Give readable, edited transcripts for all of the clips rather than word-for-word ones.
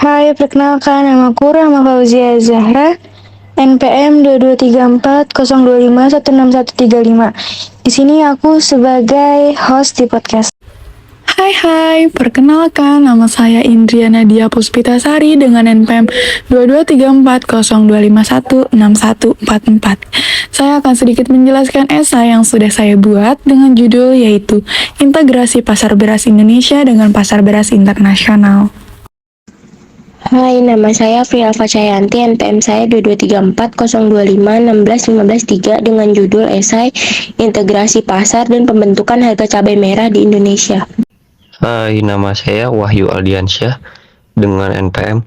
Hai, perkenalkan namaku Rahma Fauzia Zahra, NPM 223402516135. Di sini aku sebagai host di podcast. Hai, perkenalkan nama saya Indria Nadia Puspitasari dengan NPM 223402516144. Saya akan sedikit menjelaskan esai yang sudah saya buat dengan judul yaitu Integrasi Pasar Beras Indonesia dengan Pasar Beras Internasional. Hai, nama saya Prialfa Cayanti, NPM saya 223402516153 dengan judul esai Integrasi Pasar dan Pembentukan Harga Cabai Merah di Indonesia. Hai, nama saya Wahyu Aldiansyah dengan NPM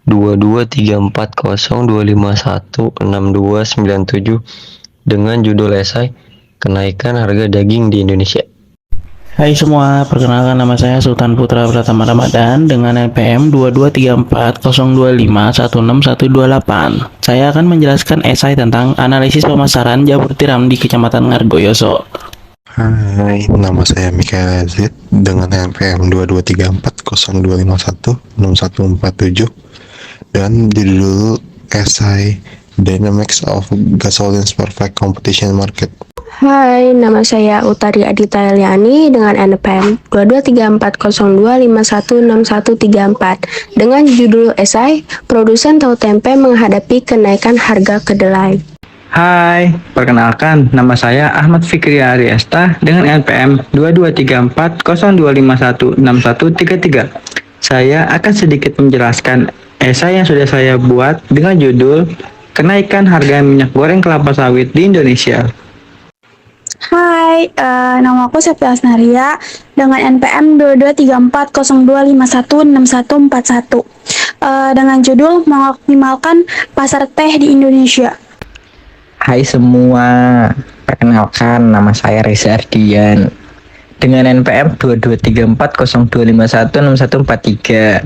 223402516297 dengan judul esai Kenaikan Harga Daging di Indonesia. Hai semua, perkenalkan nama saya Sultan Putra Pratama Ramadan dengan NPM 223402516128. Saya akan menjelaskan esai tentang analisis pemasaran jamur tiram di Kecamatan Ngargoyoso. Hai, nama saya Mikael Yazid dengan NPM 223402516147 dan judul esai Dynamics of Gasoline's Perfect Competition Market. Hai, nama saya Utari Adita Eliani dengan NPM 223402516134 dengan judul esai Produsen Tahu Tempe Menghadapi Kenaikan Harga Kedelai. Hai, perkenalkan nama saya Ahmad Fikri Ariesta dengan NPM 223402516133. Saya akan sedikit menjelaskan esai yang sudah saya buat dengan judul Kenaikan Harga Minyak Goreng Kelapa Sawit di Indonesia. Hai, nama aku Septia Asnaria dengan NPM 223402516141 dengan judul Mengoptimalkan Pasar Teh di Indonesia. Hai semua, perkenalkan nama saya Reza Ardian dengan NPM 223402516143.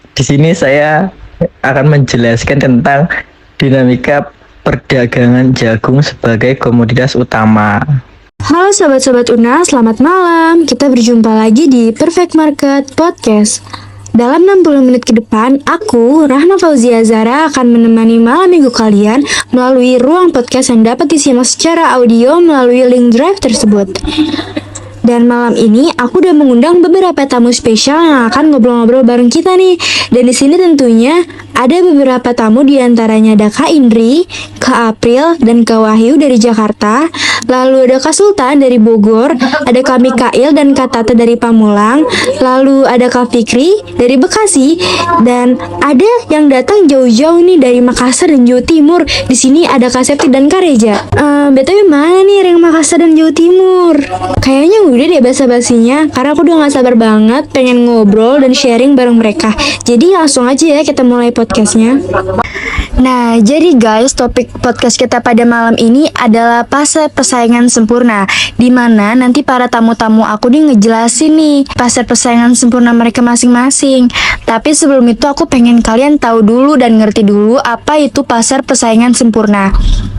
Di sini saya akan menjelaskan tentang dinamika perdagangan jagung sebagai komoditas utama. Halo sobat-sobat UNA, selamat malam. Kita berjumpa lagi di Perfect Market Podcast. Dalam 60 menit ke depan, aku, Rahma Fauzia Zahra, akan menemani malam minggu kalian melalui ruang podcast yang dapat disimak secara audio melalui link drive tersebut. Dan malam ini aku udah mengundang beberapa tamu spesial yang akan ngobrol-ngobrol bareng kita nih. Dan di sini tentunya ada beberapa tamu, diantaranya ada Kak Indri, Kak April, dan Kak Wahyu dari Jakarta. Lalu ada Kak Sultan dari Bogor, ada Kak Mikail dan Kak Tata dari Pamulang. Lalu ada Kak Fikri dari Bekasi, dan ada yang datang jauh-jauh nih dari Makassar dan Jawa Timur. Di sini ada Kak Septi dan Kak Reja. BTW mana nih yang Makassar dan Jawa Timur? Kayaknya udah deh basa-basinya, karena aku udah gak sabar banget pengen ngobrol dan sharing bareng mereka. Jadi langsung aja ya kita mulai podcastnya. Nah, jadi guys, topik podcast kita pada malam ini adalah pasar persaingan sempurna, di mana nanti para tamu-tamu aku nih ngejelasin nih pasar persaingan sempurna mereka masing-masing. Tapi sebelum itu aku pengen kalian tahu dulu dan ngerti dulu apa itu pasar persaingan sempurna.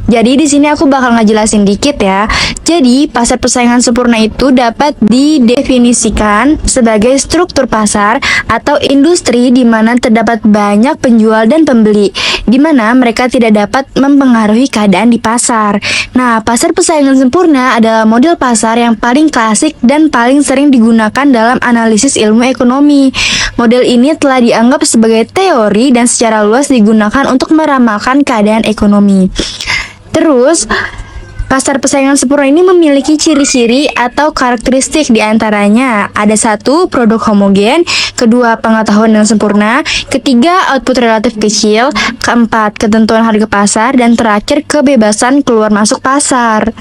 Jadi di sini aku bakal ngejelasin dikit ya. Jadi pasar persaingan sempurna itu dapat didefinisikan sebagai struktur pasar atau industri di mana terdapat banyak penjual dan pembeli, di mana mereka tidak dapat mempengaruhi keadaan di pasar. Nah, pasar persaingan sempurna adalah model pasar yang paling klasik dan paling sering digunakan dalam analisis ilmu ekonomi. Model ini telah dianggap sebagai teori dan secara luas digunakan untuk meramalkan keadaan ekonomi. Terus, pasar persaingan sempurna ini memiliki ciri-ciri atau karakteristik, diantaranya ada 1. Produk homogen, 2. Pengetahuan yang sempurna, 3. Output relatif kecil, 4. Ketentuan harga pasar, dan terakhir kebebasan keluar masuk pasar.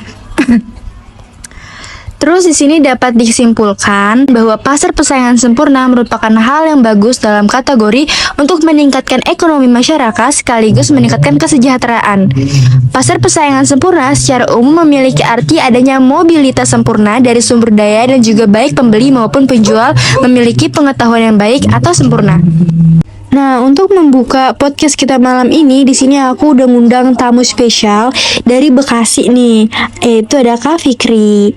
Terus di sini dapat disimpulkan bahwa pasar persaingan sempurna merupakan hal yang bagus dalam kategori untuk meningkatkan ekonomi masyarakat sekaligus meningkatkan kesejahteraan. Pasar persaingan sempurna secara umum memiliki arti adanya mobilitas sempurna dari sumber daya dan juga baik pembeli maupun penjual memiliki pengetahuan yang baik atau sempurna. Nah, untuk membuka podcast kita malam ini, di sini aku udah ngundang tamu spesial dari Bekasi nih, yaitu ada Kak Fikri.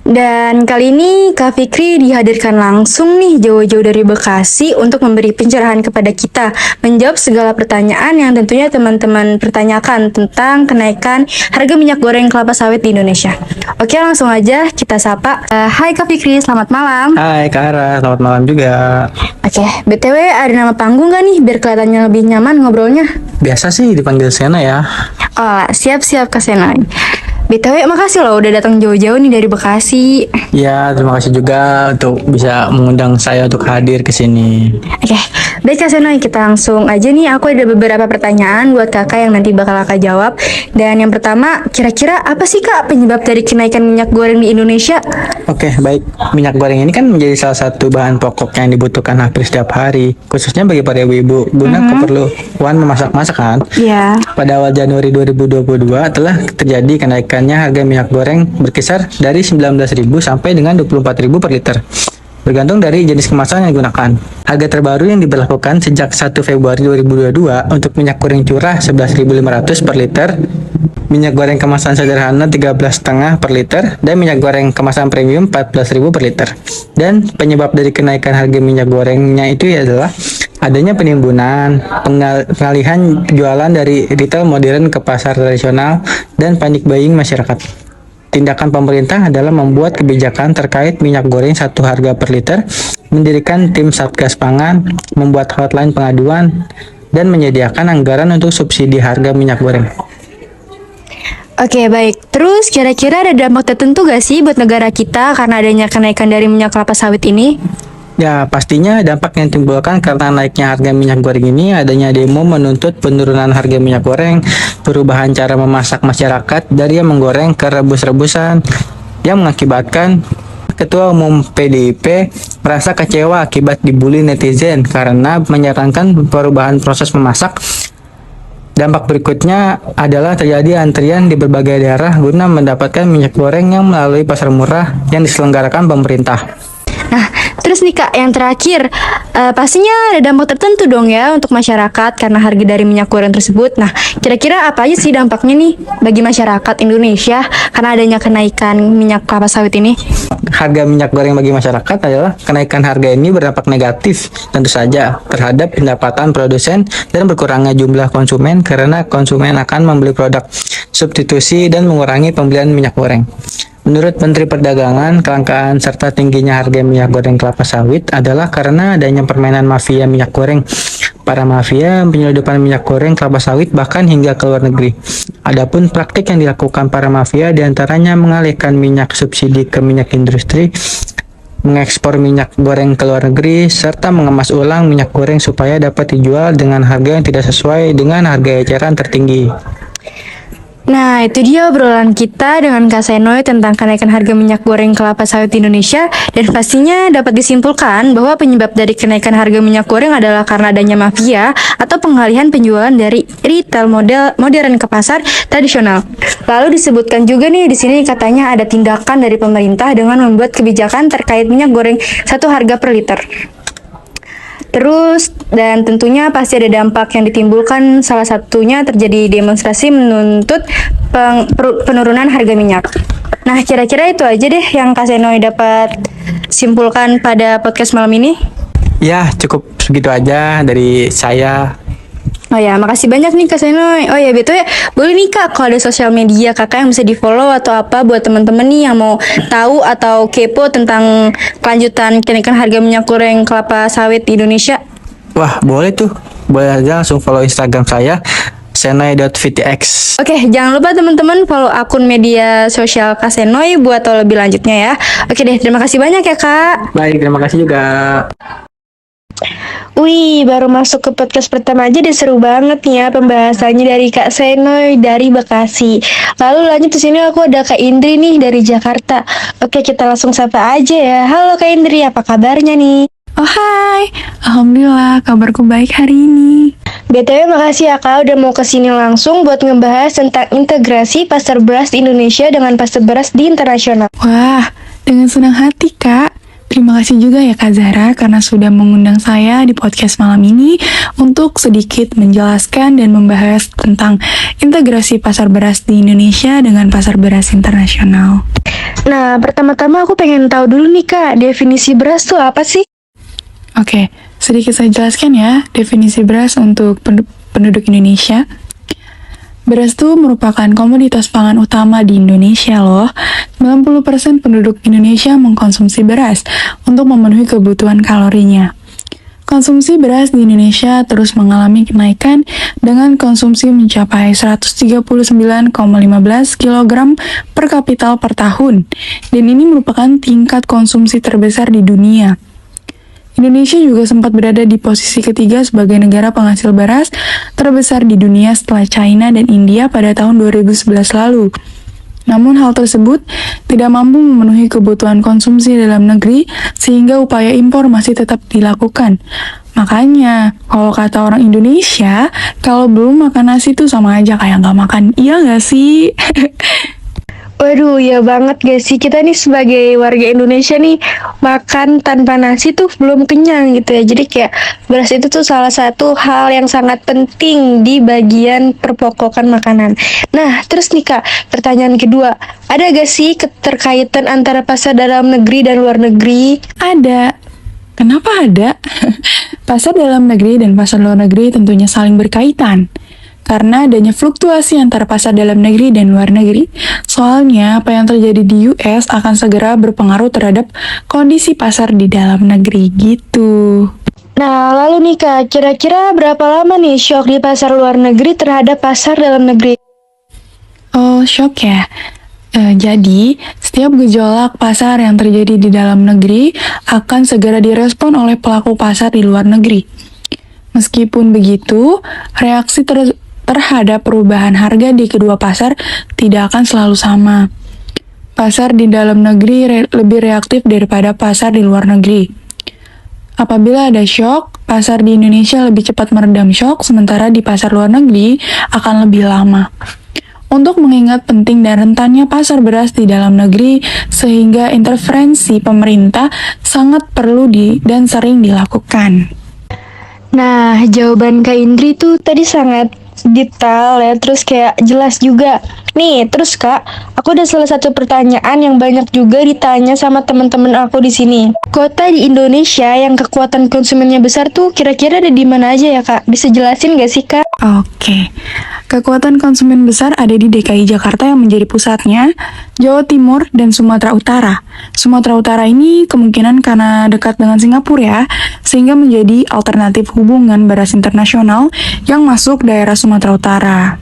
Dan kali ini Kak Fikri dihadirkan langsung nih jauh-jauh dari Bekasi untuk memberi pencerahan kepada kita, menjawab segala pertanyaan yang tentunya teman-teman pertanyakan tentang kenaikan harga minyak goreng kelapa sawit di Indonesia. Oke, langsung aja kita sapa. Hai Kak Fikri, selamat malam. Hai Kak Ara, selamat malam juga. Oke, BTW ada nama panggung gak nih biar kelihatannya lebih nyaman ngobrolnya? Biasa sih dipanggil Sena ya. Oh, siap-siap Kak Senoy. BTW makasih loh udah datang jauh-jauh nih dari Bekasi. Ya, terima kasih juga untuk bisa mengundang saya untuk hadir ke sini. Oke, baik Kak Senoy, kita langsung aja nih. Aku ada beberapa pertanyaan buat kakak yang nanti bakal kakak jawab. Dan yang pertama, kira-kira apa sih Kak penyebab dari kenaikan minyak goreng di Indonesia? Oke, baik. Minyak goreng ini kan menjadi salah satu bahan pokok yang dibutuhkan hampir setiap hari, khususnya bagi para ibu-ibu guna keperluan memasak-masak kan. Ya. Pada awal Januari 2022 telah terjadi kenaikannya harga minyak goreng berkisar dari 19.000 sampai dengan 24.000 per liter. Bergantung dari jenis kemasan yang digunakan. Harga terbaru yang diberlakukan sejak 1 Februari 2022 untuk minyak goreng curah 11.500 per liter, minyak goreng kemasan sederhana 13,5 per liter, dan minyak goreng kemasan premium 14.000 per liter. Dan penyebab dari kenaikan harga minyak gorengnya itu adalah adanya penimbunan, pengalihan jualan dari retail modern ke pasar tradisional, dan panic buying masyarakat. Tindakan pemerintah adalah membuat kebijakan terkait minyak goreng satu harga per liter, mendirikan tim Satgas Pangan, membuat hotline pengaduan, dan menyediakan anggaran untuk subsidi harga minyak goreng. Oke, baik. Terus kira-kira ada dampak tertentu gak sih buat negara kita karena adanya kenaikan dari minyak kelapa sawit ini? Ya, pastinya dampak yang timbulkan karena naiknya harga minyak goreng ini adanya demo menuntut penurunan harga minyak goreng, perubahan cara memasak masyarakat dari yang menggoreng ke rebus-rebusan, yang mengakibatkan Ketua Umum PDIP merasa kecewa akibat dibully netizen karena menyarankan perubahan proses memasak. Dampak berikutnya adalah terjadi antrian di berbagai daerah guna mendapatkan minyak goreng yang melalui pasar murah yang diselenggarakan pemerintah. Nah, terus nih Kak, yang terakhir, pastinya ada dampak tertentu dong ya untuk masyarakat karena harga dari minyak goreng tersebut. Nah, kira-kira apa aja sih dampaknya nih bagi masyarakat Indonesia karena adanya kenaikan minyak kelapa sawit ini? Harga minyak goreng bagi masyarakat adalah kenaikan harga ini berdampak negatif tentu saja terhadap pendapatan produsen dan berkurangnya jumlah konsumen karena konsumen akan membeli produk substitusi dan mengurangi pembelian minyak goreng. Menurut Menteri Perdagangan, kelangkaan serta tingginya harga minyak goreng kelapa sawit adalah karena adanya permainan mafia minyak goreng. Para mafia penyelundupan minyak goreng kelapa sawit bahkan hingga ke luar negeri. Adapun praktik yang dilakukan para mafia diantaranya mengalihkan minyak subsidi ke minyak industri, mengekspor minyak goreng ke luar negeri, serta mengemas ulang minyak goreng supaya dapat dijual dengan harga yang tidak sesuai dengan harga eceran tertinggi. Nah, itu dia obrolan kita dengan Kak Senoy tentang kenaikan harga minyak goreng kelapa sawit di Indonesia. Dan pastinya dapat disimpulkan bahwa penyebab dari kenaikan harga minyak goreng adalah karena adanya mafia atau pengalihan penjualan dari retail modern ke pasar tradisional. Lalu disebutkan juga nih di sini katanya ada tindakan dari pemerintah dengan membuat kebijakan terkait minyak goreng satu harga per liter. Terus, dan tentunya pasti ada dampak yang ditimbulkan, salah satunya terjadi demonstrasi menuntut penurunan harga minyak. Nah, kira-kira itu aja deh yang Kak Senoy dapat simpulkan pada podcast malam ini. Ya, cukup segitu aja dari saya. Oh ya, makasih banyak nih Kak Senoy. Oh ya, betul ya. Boleh nih Kak, kalau ada sosial media kakak yang bisa di-follow atau apa buat teman-teman nih yang mau tahu atau kepo tentang kelanjutan kenaikan harga minyak goreng kelapa sawit di Indonesia? Wah, boleh tuh. Boleh aja langsung follow Instagram saya, senoy.vtx. Oke, jangan lupa teman-teman follow akun media sosial Kak Senoy buat tahu lebih lanjutnya ya. Oke deh, terima kasih banyak ya Kak. Baik, terima kasih juga. Wih, baru masuk ke podcast pertama aja udah seru banget nih ya pembahasannya dari Kak Senoy dari Bekasi. Lalu lanjut di sini aku ada Kak Indri nih dari Jakarta. Oke, kita langsung sapa aja ya. Halo Kak Indri, apa kabarnya nih? Oh hai, alhamdulillah kabarku baik hari ini. BTW makasih ya Kak udah mau kesini langsung buat ngebahas tentang integrasi pasar beras di Indonesia dengan pasar beras di internasional. Wah, dengan senang hati Kak. Terima kasih juga ya Kak Zahra karena sudah mengundang saya di podcast malam ini untuk sedikit menjelaskan dan membahas tentang integrasi pasar beras di Indonesia dengan pasar beras internasional. Nah, pertama-tama aku pengen tahu dulu nih Kak, definisi beras tuh apa sih? Oke, sedikit saya jelaskan ya definisi beras untuk penduduk Indonesia. Beras itu merupakan komoditas pangan utama di Indonesia loh. 90% penduduk Indonesia mengkonsumsi beras untuk memenuhi kebutuhan kalorinya. Konsumsi beras di Indonesia terus mengalami kenaikan dengan konsumsi mencapai 139,15 kg per kapital per tahun. Dan ini merupakan tingkat konsumsi terbesar di dunia. Indonesia juga sempat berada di posisi ketiga sebagai negara penghasil beras terbesar di dunia setelah China dan India pada tahun 2011 lalu. Namun hal tersebut tidak mampu memenuhi kebutuhan konsumsi dalam negeri sehingga upaya impor masih tetap dilakukan. Makanya, kalau kata orang Indonesia, kalau belum makan nasi tuh sama aja kayak nggak makan. Iya nggak sih? Waduh, ya banget gak sih, kita nih sebagai warga Indonesia nih makan tanpa nasi tuh belum kenyang gitu ya. Jadi kayak beras itu tuh salah satu hal yang sangat penting di bagian perpokokan makanan. Nah, terus nih Kak, pertanyaan kedua, ada gak sih keterkaitan antara pasar dalam negeri dan luar negeri? Ada. Kenapa ada? Pasar dalam negeri dan pasar luar negeri tentunya saling berkaitan. Karena adanya fluktuasi antara pasar dalam negeri dan luar negeri. Soalnya, apa yang terjadi di US akan segera berpengaruh terhadap kondisi pasar di dalam negeri gitu. Nah, lalu nih Kak, kira-kira berapa lama nih shock di pasar luar negeri terhadap pasar dalam negeri? Oh, shock ya? Jadi, setiap gejolak pasar yang terjadi di dalam negeri akan segera direspon oleh pelaku pasar di luar negeri. Meskipun begitu, reaksi terhadap perubahan harga di kedua pasar tidak akan selalu sama. Pasar di dalam negeri lebih reaktif daripada pasar di luar negeri. Apabila ada shock, pasar di Indonesia lebih cepat meredam shock, sementara di pasar luar negeri akan lebih lama. Untuk mengingat penting dan rentannya pasar beras di dalam negeri, sehingga intervensi pemerintah sangat perlu dan sering dilakukan. Nah, jawaban Kak Indri tuh tadi sangat detail ya, terus kayak jelas juga. Nih, terus Kak, aku ada salah satu pertanyaan yang banyak juga ditanya sama teman-teman aku di sini. Kota di Indonesia yang kekuatan konsumennya besar tuh kira-kira ada di mana aja ya Kak? Bisa jelasin gak sih Kak? Oke. Kekuatan konsumen besar ada di DKI Jakarta yang menjadi pusatnya, Jawa Timur, dan Sumatera Utara. Sumatera Utara ini kemungkinan karena dekat dengan Singapura ya, sehingga menjadi alternatif hubungan beras internasional yang masuk daerah Sumatera Utara.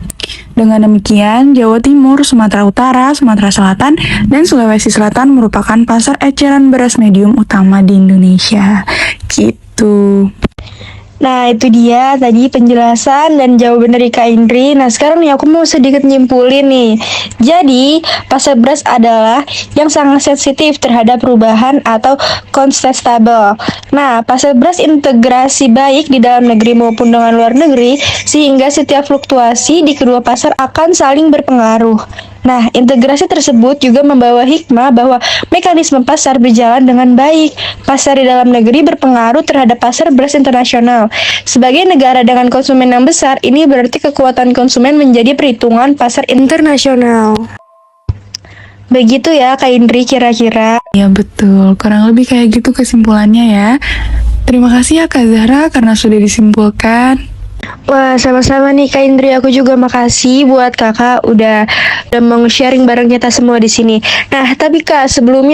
Dengan demikian, Jawa Timur, Sumatera Utara, Sumatera Selatan, dan Sulawesi Selatan merupakan pasar eceran beras medium utama di Indonesia. Gitu. Nah, itu dia tadi penjelasan dan jawaban dari Kak Indri. Nah, sekarang nih aku mau sedikit nyimpulin nih. Jadi, pasar beras adalah yang sangat sensitif terhadap perubahan atau konstable. Nah, pasar beras integrasi baik di dalam negeri maupun dengan luar negeri, sehingga setiap fluktuasi di kedua pasar akan saling berpengaruh. Nah, integrasi tersebut juga membawa hikmah bahwa mekanisme pasar berjalan dengan baik. Pasar di dalam negeri berpengaruh terhadap pasar beras internasional. Sebagai negara dengan konsumen yang besar, ini berarti kekuatan konsumen menjadi perhitungan pasar internasional. Begitu ya Kak Indri kira-kira. Ya betul, kurang lebih kayak gitu kesimpulannya ya. Terima kasih ya Kak Zahra karena sudah disimpulkan. Wah, sama-sama nih Kak Indri, aku juga makasih buat kakak udah mau sharing bareng kita semua di sini. Nah, tapi Kak, sebelum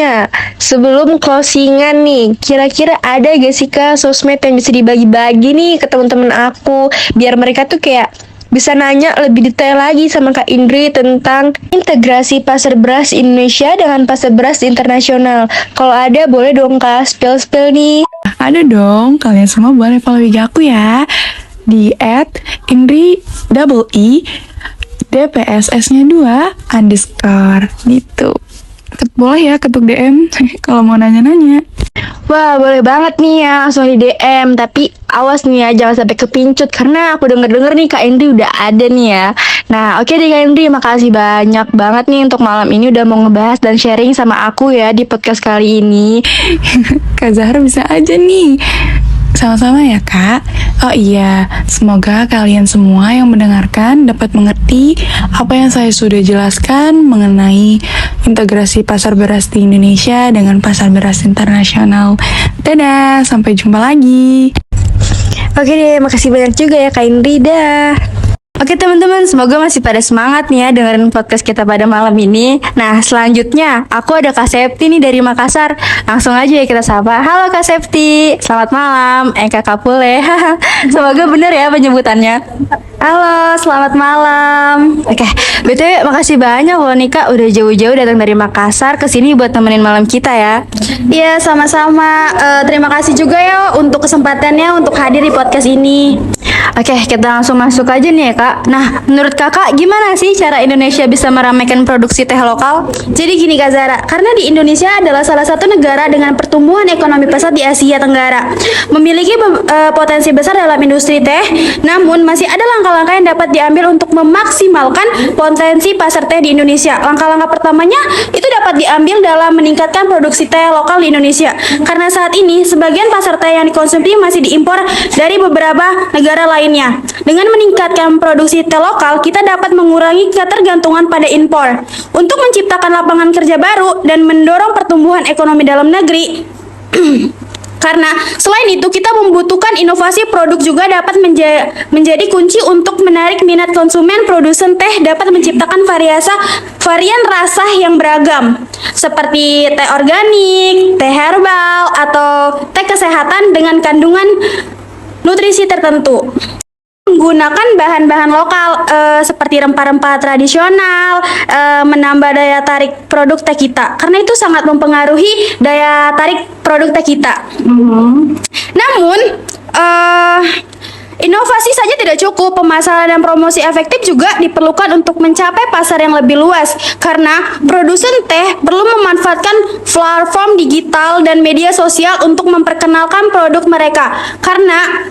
closingan nih, kira-kira ada gak sih Kak sosmed yang bisa dibagi-bagi nih ke teman-teman aku, biar mereka tuh kayak bisa nanya lebih detail lagi sama Kak Indri tentang integrasi pasar beras Indonesia dengan pasar beras internasional. Kalau ada, boleh dong Kak, spill nih. Ada dong, kalian semua boleh follow IG aku ya di @indri_DPSS-nya 2_ gitu. Boleh ya ketuk DM kalau mau nanya-nanya. Wah, boleh banget nih ya, langsung di DM. Tapi awas nih ya, jangan sampai kepincut. Karena aku denger-denger nih Kak Indri udah ada nih ya. Nah, oke deh Kak Indri, makasih banyak banget nih untuk malam ini udah mau ngebahas dan sharing sama aku ya di podcast kali ini. Kak Zahra bisa aja nih. Sama-sama ya Kak. Oh iya, semoga kalian semua yang mendengarkan dapat mengerti apa yang saya sudah jelaskan mengenai integrasi pasar beras di Indonesia dengan pasar beras internasional. Dadah, sampai jumpa lagi. Oke deh, makasih banyak juga ya Kak Indri, dah. Oke teman-teman, semoga masih pada semangat nih ya dengerin podcast kita pada malam ini. Nah, selanjutnya aku ada Kak Septi nih dari Makassar. Langsung aja ya kita sapa. Halo Kak Septi, selamat malam. Kakak Pule. Semoga benar ya penyebutannya. Halo, selamat malam. Oke, BTW makasih banyak loh nih Kak udah jauh-jauh datang dari Makassar ke sini buat nemenin malam kita ya. Iya, sama-sama. Terima kasih juga ya untuk kesempatannya untuk hadir di podcast ini. Oke, kita langsung masuk aja nih ya Kak. Nah, menurut Kakak gimana sih cara Indonesia bisa meramaikan produksi teh lokal? Jadi gini Kak Zara, karena di Indonesia adalah salah satu negara dengan pertumbuhan ekonomi pesat di Asia Tenggara, memiliki potensi besar dalam industri teh, namun masih ada langkah-langkah yang dapat diambil untuk memaksimalkan potensi pasar teh di Indonesia. Langkah-langkah pertamanya itu dapat diambil dalam meningkatkan produksi teh lokal di Indonesia. Karena saat ini sebagian pasar teh yang dikonsumsi masih diimpor dari beberapa negara lainnya. Dengan meningkatkan produksi teh lokal, kita dapat mengurangi ketergantungan pada impor. Untuk menciptakan lapangan kerja baru dan mendorong pertumbuhan ekonomi dalam negeri. Karena selain itu kita membutuhkan inovasi produk juga dapat menjadi kunci untuk menarik minat konsumen. Produsen teh dapat menciptakan varian rasa yang beragam seperti teh organik, teh herbal, atau teh kesehatan dengan kandungan nutrisi tertentu. Menggunakan bahan-bahan lokal seperti rempah-rempah tradisional menambah daya tarik produk teh kita, karena itu sangat mempengaruhi daya tarik produk teh kita. Namun inovasi saja tidak cukup, pemasaran dan promosi efektif juga diperlukan untuk mencapai pasar yang lebih luas. Karena produsen teh perlu memanfaatkan platform digital dan media sosial untuk memperkenalkan produk mereka. Karena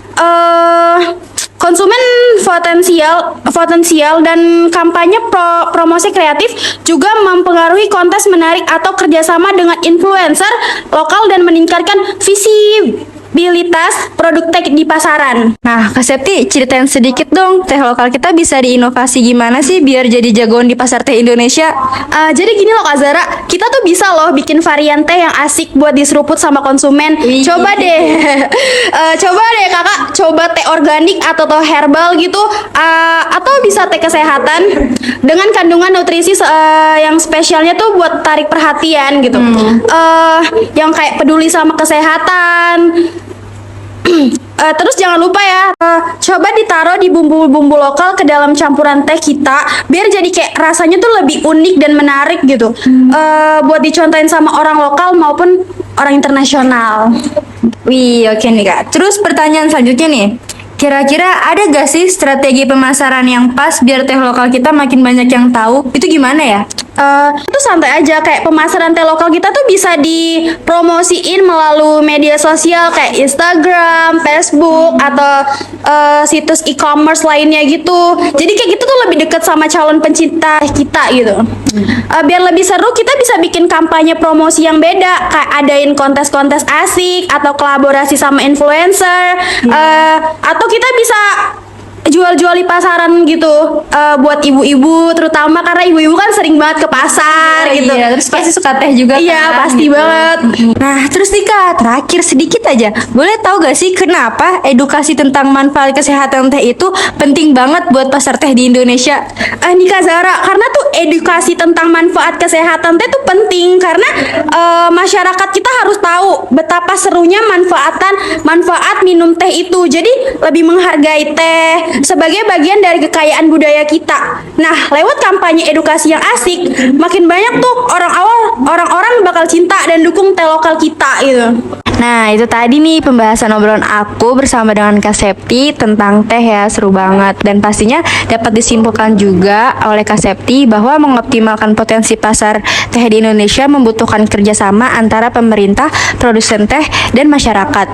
konsumen potensial dan kampanye promosi kreatif juga mempengaruhi kontes menarik atau kerjasama dengan influencer lokal dan meningkatkan visibilitas produk teh di pasaran. Nah, Kak Septi, ceritain sedikit dong, teh lokal kita bisa diinovasi gimana sih biar jadi jagoan di pasar teh Indonesia? Jadi gini loh Kak Zara, kita tuh bisa loh bikin varian teh yang asik buat diseruput sama konsumen. Coba deh Kakak, coba teh organik atau teh herbal gitu, atau bisa teh kesehatan dengan kandungan nutrisi yang spesialnya tuh buat tarik perhatian gitu. Yang kayak peduli sama kesehatan. Terus jangan lupa ya, coba ditaruh di bumbu-bumbu lokal ke dalam campuran teh kita, biar jadi kayak rasanya tuh lebih unik dan menarik gitu. Buat dicontohin sama orang lokal maupun orang internasional. Wih, oke nih Kak. Terus pertanyaan selanjutnya nih, kira-kira ada gak sih strategi pemasaran yang pas biar teh lokal kita makin banyak yang tahu? Itu gimana ya? Itu santai aja, kayak pemasaran teh lokal kita tuh bisa dipromosiin melalui media sosial kayak Instagram, Facebook, atau situs e-commerce lainnya gitu. Jadi kayak gitu tuh lebih dekat sama calon pencinta kita gitu. Biar lebih seru, kita bisa bikin kampanye promosi yang beda, kayak adain kontes-kontes asik atau kolaborasi sama influencer, atau kita bisa jual-jual di pasaran gitu, buat ibu-ibu terutama, karena ibu-ibu kan sering banget ke pasar gitu. Iya, terus pasti suka teh juga iya, kan, pasti gitu. banget. Nah, terus nih Kak, terakhir sedikit aja, boleh tahu gak sih kenapa edukasi tentang manfaat kesehatan teh itu penting banget buat pasar teh di Indonesia? Nih Kak Zara, karena tuh edukasi tentang manfaat kesehatan teh tuh penting, karena masyarakat kita harus tahu betapa serunya manfaat minum teh itu. Jadi lebih menghargai teh, sebagai bagian dari kekayaan budaya kita. Nah, lewat kampanye edukasi yang asik, makin banyak tuh orang-orang bakal cinta dan dukung teh lokal kita gitu. Nah, itu tadi nih pembahasan obrolan aku bersama dengan Kak Septi tentang teh ya, seru banget. Dan pastinya dapat disimpulkan juga oleh Kak Septi bahwa mengoptimalkan potensi pasar teh di Indonesia membutuhkan kerjasama antara pemerintah, produsen teh, dan masyarakat.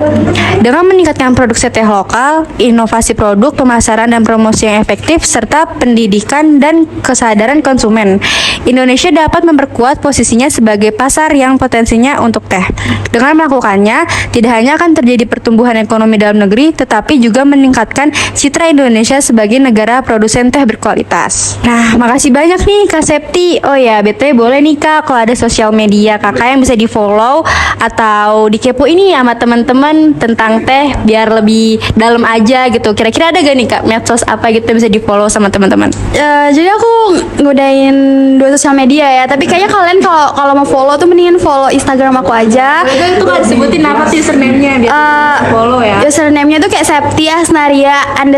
Dengan meningkatkan produksi teh lokal, inovasi produk, pemasaran dan promosi yang efektif, serta pendidikan dan kesadaran konsumen, Indonesia dapat memperkuat posisinya sebagai pasar yang potensinya untuk teh. Dengan melakukannya, tidak hanya akan terjadi pertumbuhan ekonomi dalam negeri, tetapi juga meningkatkan citra Indonesia sebagai negara produsen teh berkualitas. Nah, makasih banyak nih Kak Septi. Oh ya, BTW boleh nih Kak, kalau ada sosial media Kakak yang bisa di-follow atau dikepo ini sama teman-teman tentang teh biar lebih dalam aja gitu. Kira-kira ada gak nih Kak medsos apa gitu yang bisa di-follow sama teman-teman? Jadi aku ngudain 2 sosial media ya, tapi kayaknya kalian kalau mau follow tuh mendingan follow Instagram aku aja. Itu Kak sebutin apa sih username-nya biar follow ya. Username-nya tuh kayak Septia Snaria _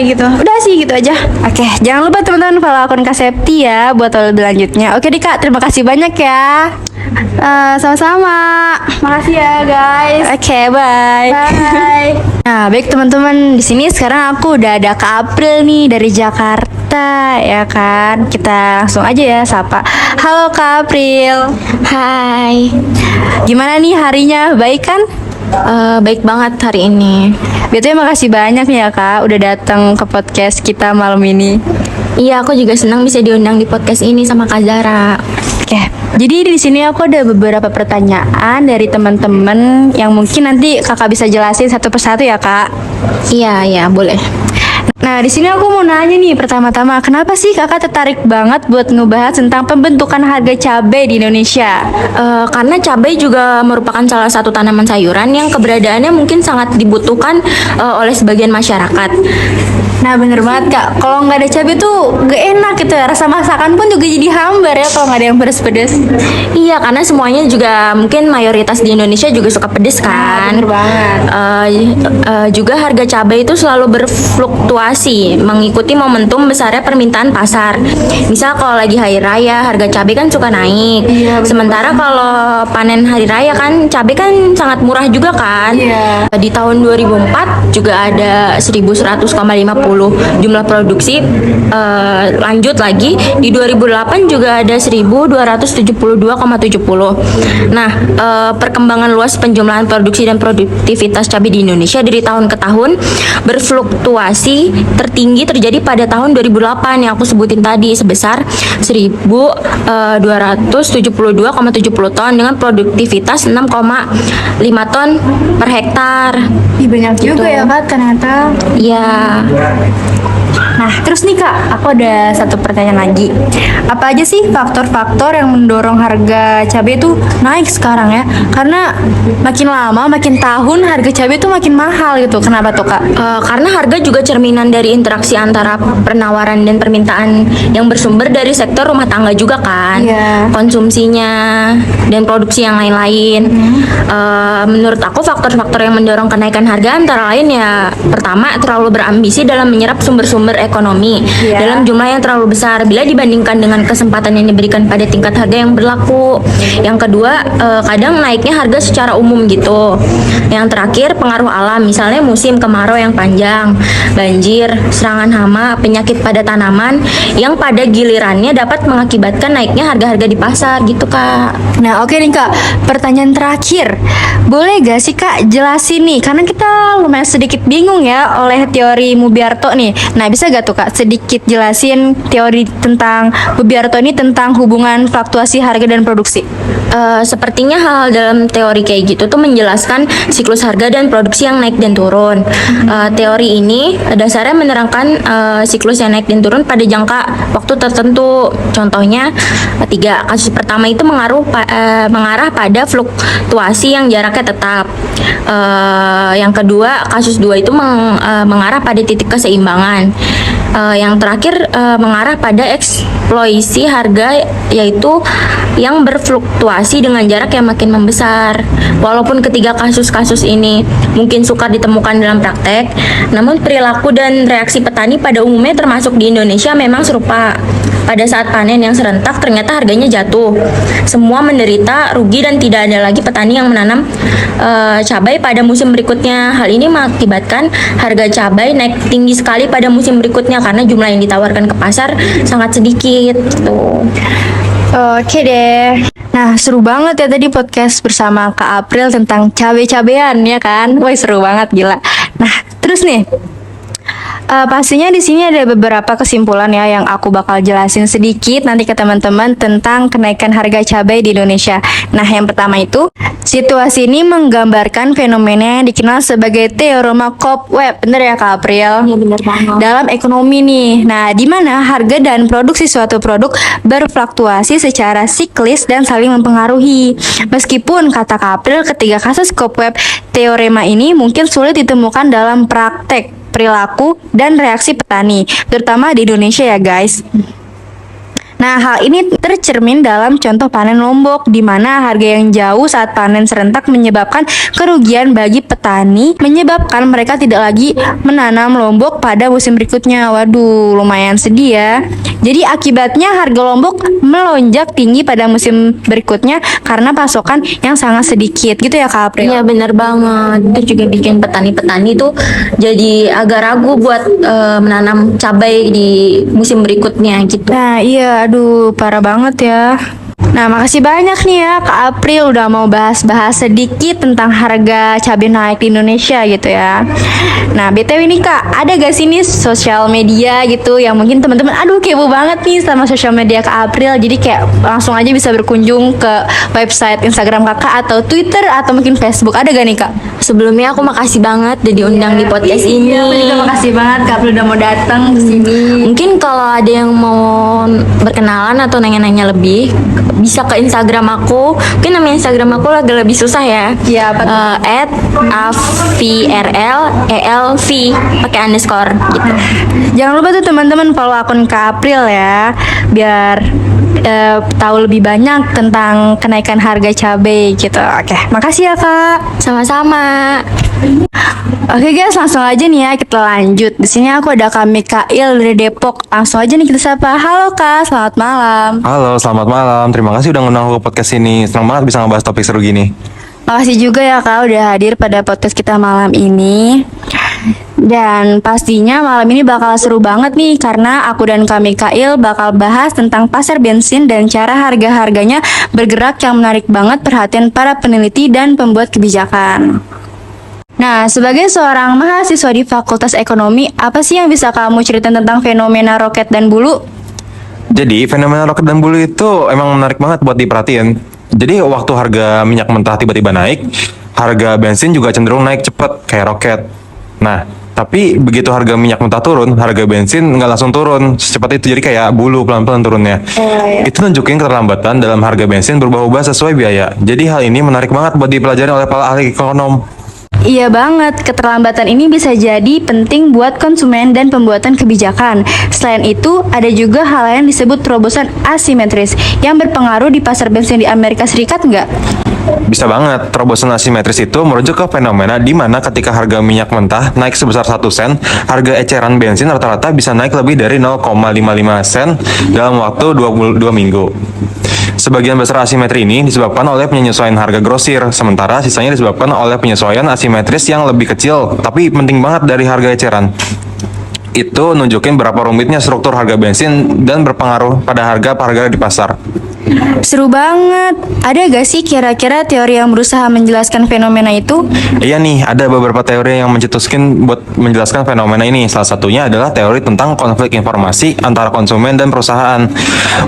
gitu. Udah sih gitu aja. Oke, jangan lupa teman-teman follow akun Kak Septi ya buat tahu lebih lanjutnya. Oke deh Kak, terima kasih banyak ya. Sama-sama. Makasih ya guys. Oke, bye. Bye. Nah, baik teman-teman, di sini sekarang aku udah ada Kak April nih dari Jakarta, ya kan? Kita langsung aja ya sapa. Halo Kak April. Hai, Gimana nih harinya? Baik kan? baik banget hari ini. BTW makasih banyak nih ya Kak udah datang ke podcast kita malam ini. Iya, aku juga senang bisa diundang di podcast ini sama Kak Zara. Oke, jadi di sini aku ada beberapa pertanyaan dari teman-teman yang mungkin nanti Kakak bisa jelasin satu persatu ya Kak. Iya, boleh. Nah, di sini aku mau nanya nih pertama-tama, kenapa sih Kakak tertarik banget buat ngebahas tentang pembentukan harga cabai di Indonesia? Karena cabai juga merupakan salah satu tanaman sayuran yang keberadaannya mungkin sangat dibutuhkan oleh sebagian masyarakat. Nah, bener banget Kak, kalau nggak ada cabai tuh gak enak gitu ya, rasa masakan pun juga jadi hambar ya kalau nggak ada yang pedes-pedes. Iya, karena semuanya juga mungkin mayoritas di Indonesia juga suka pedes kan. Bener banget. Juga harga cabai itu selalu berfluktuasi mengikuti momentum besarnya permintaan pasar. Misal kalau lagi hari raya harga cabai kan suka naik. Sementara kalau panen hari raya kan cabai kan sangat murah juga kan. Di tahun 2004 juga ada 1100,50 jumlah produksi. Lanjut lagi di 2008 juga ada 1272,70. Nah, perkembangan luas penjumlahan produksi dan produktivitas cabai di Indonesia dari tahun ke tahun berfluktuasi. Tertinggi terjadi pada tahun 2008 yang aku sebutin tadi sebesar 1272,70 ton dengan produktivitas 6,5 ton per hektar. Banyak juga ya Kak ternyata. Iya. Nah, terus nih Kak, aku ada satu pertanyaan lagi. Apa aja sih faktor-faktor yang mendorong harga cabai itu naik sekarang ya? Karena makin lama, makin tahun harga cabai itu makin mahal gitu. Kenapa tuh Kak? Karena harga juga cerminan dari interaksi antara penawaran dan permintaan yang bersumber dari sektor rumah tangga juga kan. Konsumsinya dan produksi yang lain-lain. Menurut aku faktor-faktor yang mendorong kenaikan harga antara lain ya, pertama terlalu berambisi dalam menyerap sumber-sumber ekonomi dalam jumlah yang terlalu besar bila dibandingkan dengan kesempatan yang diberikan pada tingkat harga yang berlaku. Yang kedua, kadang naiknya harga secara umum gitu. Yang terakhir, pengaruh alam, misalnya musim kemarau yang panjang, banjir, serangan hama, penyakit pada tanaman yang pada gilirannya dapat mengakibatkan naiknya harga-harga di pasar gitu Kak. Nah, oke nih Kak, pertanyaan terakhir. Boleh gak sih Kak jelasin nih, karena kita lumayan sedikit bingung ya oleh teori Mubiarto nih. Nah, bisa gak tuh Kak sedikit jelasin teori tentang Mubiarto ini tentang hubungan fluktuasi harga dan produksi? Sepertinya hal dalam teori kayak gitu tuh menjelaskan siklus harga dan produksi yang naik dan turun. Teori ini dasarnya menerangkan siklus yang naik dan turun pada jangka waktu tertentu. Contohnya 3. Kasus pertama itu mengarah pada fluktuasi yang jaraknya tetap. Yang kedua, kasus 2 itu mengarah pada titik keseimbangan. Yang terakhir mengarah pada eksploitasi harga, yaitu yang berfluktuasi dengan jarak yang makin membesar. Walaupun ketiga kasus-kasus ini mungkin sukar ditemukan dalam praktek, namun perilaku dan reaksi petani pada umumnya termasuk di Indonesia memang serupa. Pada saat panen yang serentak ternyata harganya jatuh. Semua menderita, rugi, dan tidak ada lagi petani yang menanam cabai pada musim berikutnya. Hal ini mengakibatkan harga cabai naik tinggi sekali pada musim berikutnya karena jumlah yang ditawarkan ke pasar sangat sedikit. Tuh. Oke deh. Nah, seru banget ya tadi podcast bersama Kak April tentang cabe-cabean ya kan? Wah, seru banget gila. Nah, terus nih, pastinya di sini ada beberapa kesimpulan ya yang aku bakal jelasin sedikit nanti ke teman-teman tentang kenaikan harga cabai di Indonesia. Nah, yang pertama itu, situasi ini menggambarkan fenomena yang dikenal sebagai teorema Cobweb. Bener ya Kak April? Iya, bener banget. Dalam ekonomi nih. Nah, di mana harga dan produksi suatu produk berfluktuasi secara siklis dan saling mempengaruhi. Meskipun kata Kak April, ketiga kasus Cobweb teorema ini mungkin sulit ditemukan dalam praktek perilaku dan reaksi petani, terutama di Indonesia ya guys. Nah, hal ini tercermin dalam contoh panen Lombok, di mana harga yang jauh saat panen serentak menyebabkan kerugian bagi petani, menyebabkan mereka tidak lagi menanam Lombok pada musim berikutnya. Waduh, lumayan sedih ya. Jadi akibatnya harga Lombok melonjak tinggi pada musim berikutnya karena pasokan yang sangat sedikit. Gitu ya Kak April? Iya, bener banget. Itu juga bikin petani-petani tuh jadi agak ragu buat menanam cabai di musim berikutnya gitu. Nah, iya, aduh, parah banget ya. Nah, makasih banyak nih ya Kak April udah mau bahas-bahas sedikit tentang harga cabai naik di Indonesia gitu ya. Nah, BTW nih Kak, ada gak sih nih sosial media gitu yang mungkin teman-teman aduh kepo banget nih sama sosial media Kak April. Jadi kayak langsung aja bisa berkunjung ke website Instagram Kakak atau Twitter atau mungkin Facebook. Ada gak nih Kak? Sebelumnya aku makasih banget udah diundang di podcast ini. Iya, aku juga makasih banget Kak April udah mau datang ke sini. Mungkin kalau ada yang mau berkenalan atau nanya-nanya lebih, bisa ke Instagram aku. Mungkin nama Instagram aku agak lebih susah ya. Iya, @avrlelv pakai underscore gitu. Jangan lupa tuh teman-teman follow akun Kak April ya, biar tahu lebih banyak tentang kenaikan harga cabai gitu. Oke, makasih ya Kak. Sama-sama. Oke guys, langsung aja nih ya kita lanjut. Di sini aku ada Kak Mikail dari Depok. Langsung aja nih kita sapa. Halo Kak, selamat malam. Halo, selamat malam. Terima kasih udah ngundang aku ke podcast ini. Senang banget bisa ngebahas topik seru gini. Makasih juga ya Kak udah hadir pada podcast kita malam ini. Dan pastinya malam ini bakal seru banget nih karena aku dan Kak Mikail bakal bahas tentang pasar bensin dan cara harga-harganya bergerak yang menarik banget perhatian para peneliti dan pembuat kebijakan. Nah, sebagai seorang mahasiswa di Fakultas Ekonomi, apa sih yang bisa kamu ceritain tentang fenomena roket dan bulu? Jadi, fenomena roket dan bulu itu emang menarik banget buat diperhatiin. Jadi, waktu harga minyak mentah tiba-tiba naik, harga bensin juga cenderung naik cepat kayak roket. Nah, tapi begitu harga minyak mentah turun, harga bensin nggak langsung turun secepat itu. Jadi kayak bulu pelan-pelan turunnya. Itu nunjukin keterlambatan dalam harga bensin berubah-ubah sesuai biaya. Jadi hal ini menarik banget buat dipelajari oleh para ahli ekonom. Iya banget, keterlambatan ini bisa jadi penting buat konsumen dan pembuatan kebijakan. Selain itu, ada juga hal yang disebut terobosan asimetris yang berpengaruh di pasar bensin di Amerika Serikat nggak? Bisa banget, terobosan asimetris itu merujuk ke fenomena di mana ketika harga minyak mentah naik sebesar 1 sen, harga eceran bensin rata-rata bisa naik lebih dari 0,55 sen dalam waktu 22 minggu. Sebagian besar asimetri ini disebabkan oleh penyesuaian harga grosir, sementara sisanya disebabkan oleh penyesuaian asimetris yang lebih kecil, tapi penting banget dari harga eceran. Itu nunjukin berapa rumitnya struktur harga bensin dan berpengaruh pada harga di pasar. Seru banget. Ada gak sih kira-kira teori yang berusaha menjelaskan fenomena itu? Iya nih, ada beberapa teori yang mencetuskan buat menjelaskan fenomena ini. Salah satunya adalah teori tentang konflik informasi antara konsumen dan perusahaan.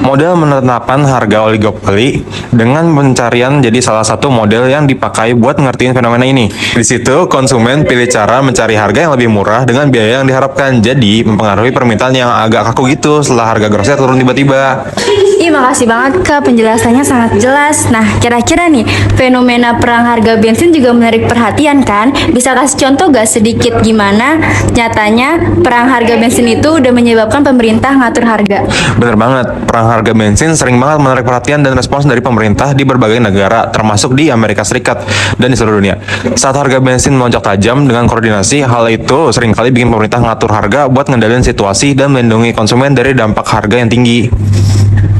Model menetapkan harga oligopoli dengan pencarian jadi salah satu model yang dipakai buat ngertiin fenomena ini. Di situ konsumen pilih cara mencari harga yang lebih murah dengan biaya yang diharapkan. Jadi mempengaruhi permintaan yang agak kaku gitu setelah harga grosir turun tiba-tiba. Ih, makasih banget Kak Kak, penjelasannya sangat jelas. Nah, kira-kira nih, fenomena perang harga bensin juga menarik perhatian kan? Bisa kasih contoh gak sedikit gimana nyatanya perang harga bensin itu udah menyebabkan pemerintah ngatur harga? Bener banget, perang harga bensin sering banget menarik perhatian dan respons dari pemerintah di berbagai negara, termasuk di Amerika Serikat dan di seluruh dunia. Saat harga bensin melonjak tajam dengan koordinasi, hal itu seringkali bikin pemerintah ngatur harga buat ngendalin situasi dan melindungi konsumen dari dampak harga yang tinggi.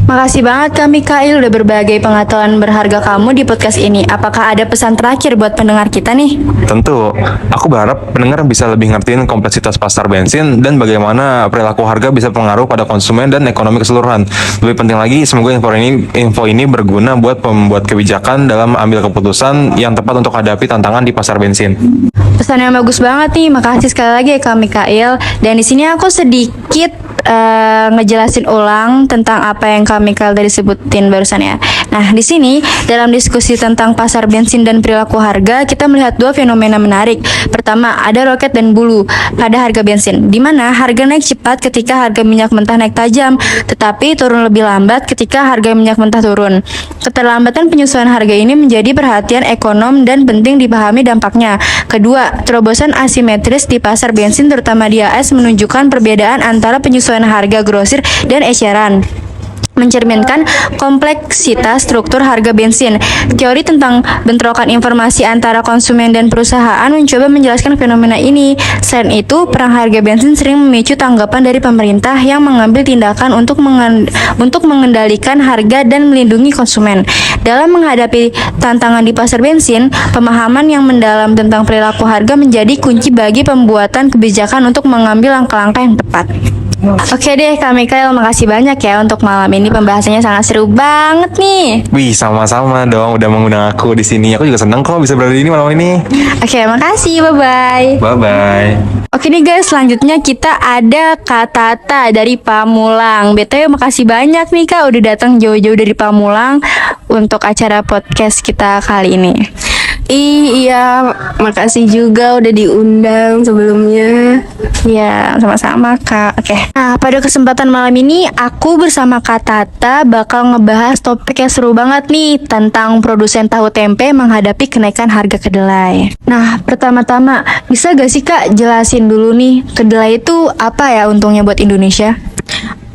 Makasih banget Kak Mikail udah berbagi pengetahuan berharga kamu di podcast ini. Apakah ada pesan terakhir buat pendengar kita nih? Tentu, aku berharap pendengar bisa lebih ngertiin kompleksitas pasar bensin dan bagaimana perilaku harga bisa berpengaruh pada konsumen dan ekonomi keseluruhan. Lebih penting lagi, semoga info ini berguna buat pembuat kebijakan dalam ambil keputusan yang tepat untuk hadapi tantangan di pasar bensin. Pesan yang bagus banget nih. Makasih sekali lagi ya Kak Mikail. Dan di sini aku sedikit ngejelasin ulang tentang apa yang Kak Mikail tadi sebutin barusan ya. Nah, di sini dalam diskusi tentang pasar bensin dan perilaku harga, kita melihat dua fenomena menarik. Pertama, ada roket dan bulu pada harga bensin, di mana harga naik cepat ketika harga minyak mentah naik tajam, tetapi turun lebih lambat ketika harga minyak mentah turun. Keterlambatan penyesuaian harga ini menjadi perhatian ekonom dan penting dipahami dampaknya. Kedua, terobosan asimetris di pasar bensin terutama di AS menunjukkan perbedaan antara penyesuaian harga grosir dan eceran, mencerminkan kompleksitas struktur harga bensin. Teori tentang bentrokan informasi antara konsumen dan perusahaan mencoba menjelaskan fenomena ini. Selain itu, perang harga bensin sering memicu tanggapan dari pemerintah yang mengambil tindakan untuk mengendalikan harga dan melindungi konsumen. Dalam menghadapi tantangan di pasar bensin, pemahaman yang mendalam tentang perilaku harga menjadi kunci bagi pembuatan kebijakan untuk mengambil langkah-langkah yang tepat. Oke deh Kak Mikail, makasih banyak ya untuk malam ini, pembahasannya sangat seru banget nih. Wih, sama-sama dong udah mengundang aku di sini. Aku juga senang kok bisa berada di sini malam ini. Oke, makasih, bye-bye. Bye-bye. Oke nih guys, selanjutnya kita ada Kak Tata dari Pamulang. BTW makasih banyak nih Kak udah datang jauh-jauh dari Pamulang untuk acara podcast kita kali ini. Iya, makasih juga udah diundang sebelumnya. Ya, sama-sama Kak. Oke. Nah, pada kesempatan malam ini aku bersama Kak Tata bakal ngebahas topik yang seru banget nih tentang produsen tahu tempe menghadapi kenaikan harga kedelai. Nah, pertama-tama bisa gak sih Kak jelasin dulu nih kedelai itu apa ya untungnya buat Indonesia?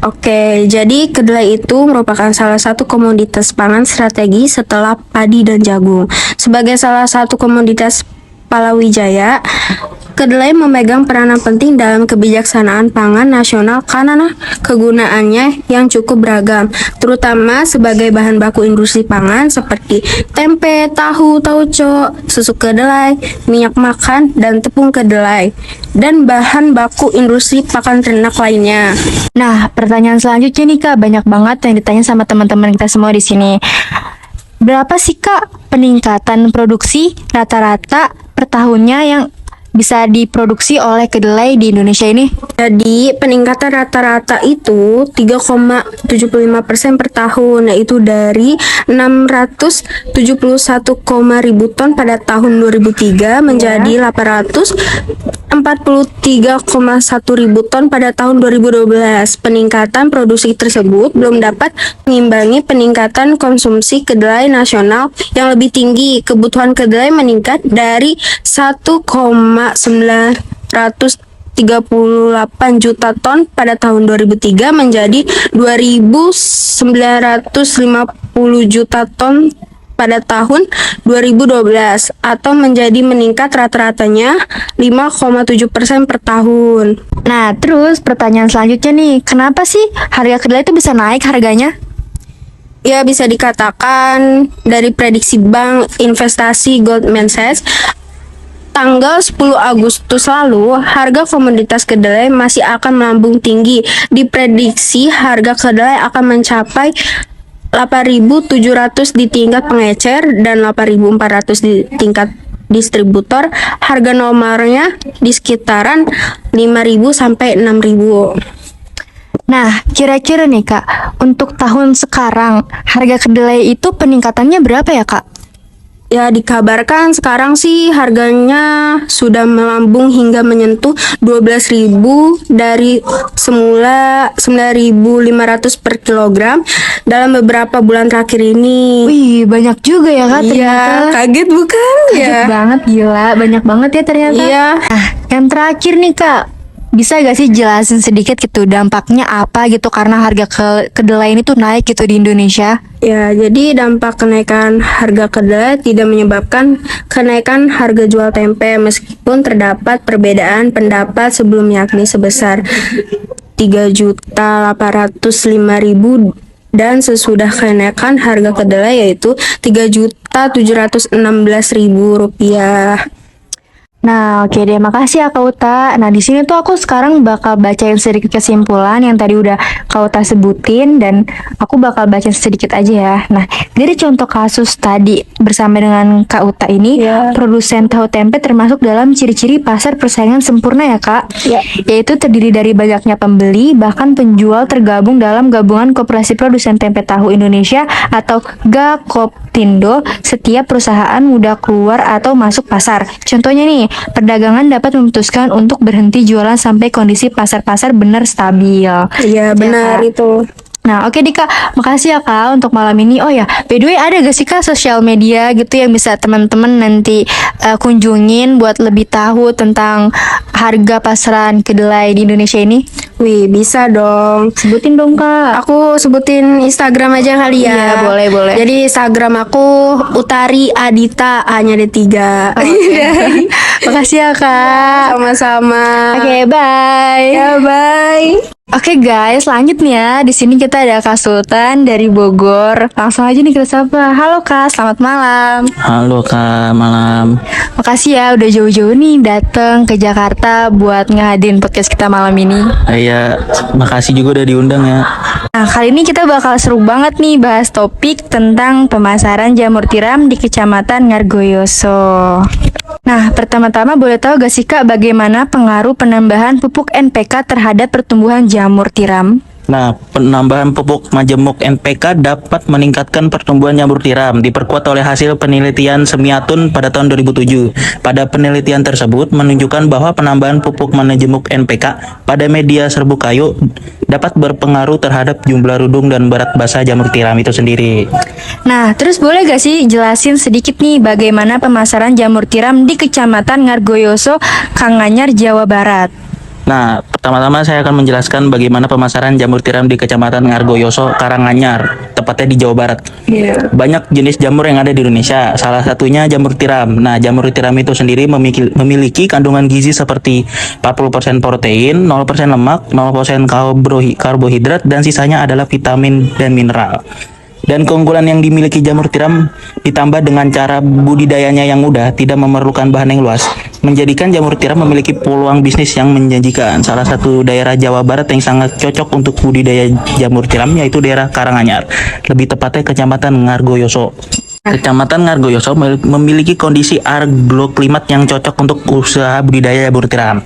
Oke, jadi kedelai itu merupakan salah satu komoditas pangan strategi setelah padi dan jagung. Sebagai salah satu komoditas Palawijaya, kedelai memegang peranan penting dalam kebijaksanaan pangan nasional karena kegunaannya yang cukup beragam, terutama sebagai bahan baku industri pangan seperti tempe, tahu, tauco, susu kedelai, minyak makan, dan tepung kedelai, dan bahan baku industri pakan ternak lainnya. Nah, pertanyaan selanjutnya nih Kak, banyak banget yang ditanya sama teman-teman kita semua di sini. Berapa sih Kak peningkatan produksi rata-rata per tahunnya yang bisa diproduksi oleh kedelai di Indonesia ini? Jadi peningkatan rata-rata itu 3,75% per tahun, yaitu dari 671, ribu ton pada tahun 2003 menjadi 843,1 ribu ton pada tahun 2012. Peningkatan produksi tersebut belum dapat mengimbangi peningkatan konsumsi kedelai nasional yang lebih tinggi. Kebutuhan kedelai meningkat dari 1,938 juta ton pada tahun 2003 menjadi 2.950 juta ton pada tahun 2012, atau menjadi meningkat rata-ratanya 5,7% per tahun. Nah, terus pertanyaan selanjutnya nih, kenapa sih harga kedelai itu bisa naik harganya? Ya, bisa dikatakan dari prediksi Bank Investasi Goldman Sachs, tanggal 10 Agustus lalu, harga komoditas kedelai masih akan melambung tinggi. Diprediksi harga kedelai akan mencapai 8.700 di tingkat pengecer dan 8.400 di tingkat distributor. Harga normalnya di sekitaran 5.000 sampai 6.000. Nah, kira-kira nih Kak, untuk tahun sekarang harga kedelai itu peningkatannya berapa ya Kak? Ya, dikabarkan sekarang sih harganya sudah melambung hingga menyentuh 12.000 dari semula 9.500 per kilogram dalam beberapa bulan terakhir ini. Wih, banyak juga ya Kak Iya, ternyata. kaget bukan? Kaget banget, gila. Banyak banget ya ternyata. Iya. Nah, yang terakhir nih Kak, bisa gak sih jelasin sedikit gitu dampaknya apa gitu karena harga kedelai ini tuh naik gitu di Indonesia? Ya, jadi dampak kenaikan harga kedelai tidak menyebabkan kenaikan harga jual tempe meskipun terdapat perbedaan pendapat sebelum yakni sebesar 3.805.000 dan sesudah kenaikan harga kedelai yaitu 3.716.000 rupiah. Nah, oke deh, makasih ya Kak Uta. Nah, di sini tuh aku sekarang bakal bacain sedikit kesimpulan yang tadi udah Kak Uta sebutin dan aku bakal bacain sedikit aja ya. Nah, dari contoh kasus tadi bersama dengan Kak Uta ini, produsen tahu tempe termasuk dalam ciri-ciri pasar persaingan sempurna ya Kak. Yaitu terdiri dari banyaknya pembeli, bahkan penjual tergabung dalam gabungan Koperasi Produsen Tempe Tahu Indonesia atau Gakoptindo. Setiap perusahaan mudah keluar atau masuk pasar. Contohnya nih, perdagangan dapat memutuskan untuk berhenti jualan sampai kondisi pasar-pasar benar stabil. Iya, benar Kak? itu. Nah, oke Dika, makasih ya Kak untuk malam ini. Oh ya, by the way ada gak sih Kak sosial media gitu yang bisa teman-teman nanti kunjungin buat lebih tahu tentang harga pasaran kedelai di Indonesia ini? Wih, bisa dong. Sebutin dong Kak. Aku sebutin Instagram aja kali ya. Iya, boleh. Jadi Instagram aku Utari Adita, hanya ada 3. Makasih ya Kak. Sama-sama. Oke, bye. Ya, bye. Oke guys, lanjut nih ya. Di sini kita ada Kak Sultan dari Bogor. Langsung aja nih kita sapa. Halo Kak, selamat malam. Halo Kak, malam. Makasih ya udah jauh-jauh nih datang ke Jakarta buat ngehadirin podcast kita malam ini. Iya, makasih juga udah diundang ya. Nah, kali ini kita bakal seru banget nih bahas topik tentang pemasaran jamur tiram di Kecamatan Ngargoyoso. Nah, pertama-tama boleh tahu gak sih Kak bagaimana pengaruh penambahan pupuk NPK terhadap pertumbuhan jamur tiram? Nah, penambahan pupuk majemuk NPK dapat meningkatkan pertumbuhan jamur tiram, diperkuat oleh hasil penelitian Semiatun pada tahun 2007. Pada penelitian tersebut menunjukkan bahwa penambahan pupuk majemuk NPK pada media serbuk kayu dapat berpengaruh terhadap jumlah rudung dan berat basa jamur tiram itu sendiri. Nah, terus boleh gak sih jelasin sedikit nih bagaimana pemasaran jamur tiram di Kecamatan Ngargoyoso, Karanganyar, Jawa Barat? Nah, pertama-tama saya akan menjelaskan bagaimana pemasaran jamur tiram di Kecamatan Ngargoyoso, Karanganyar, tepatnya di Jawa Barat. Banyak jenis jamur yang ada di Indonesia, salah satunya jamur tiram. Nah, jamur tiram itu sendiri memiliki kandungan gizi seperti 40% protein, 0% lemak, 0% karbohidrat, dan sisanya adalah vitamin dan mineral. Dan keunggulan yang dimiliki jamur tiram ditambah dengan cara budidayanya yang mudah, tidak memerlukan bahan yang luas, menjadikan jamur tiram memiliki peluang bisnis yang menjanjikan. Salah satu daerah Jawa Barat yang sangat cocok untuk budidaya jamur tiram yaitu daerah Karanganyar, lebih tepatnya Kecamatan Ngargoyoso. Kecamatan Ngargoyoso memiliki kondisi agroklimat yang cocok untuk usaha budidaya jamur tiram.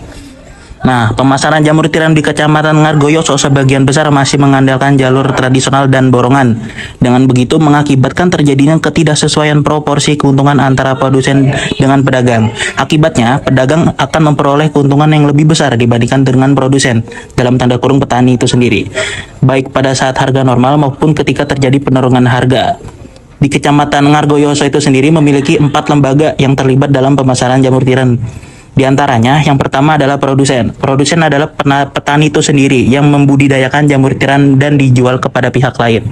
Nah, pemasaran jamur tiram di Kecamatan Ngargoyoso sebagian besar masih mengandalkan jalur tradisional dan borongan. Dengan begitu mengakibatkan terjadinya ketidaksesuaian proporsi keuntungan antara produsen dengan pedagang. Akibatnya, pedagang akan memperoleh keuntungan yang lebih besar dibandingkan dengan produsen, dalam tanda kurung petani itu sendiri, baik pada saat harga normal maupun ketika terjadi penurunan harga. Di Kecamatan Ngargoyoso itu sendiri memiliki 4 lembaga yang terlibat dalam pemasaran jamur tiram. Di antaranya, yang pertama adalah produsen. Produsen adalah petani itu sendiri yang membudidayakan jamur tiram dan dijual kepada pihak lain.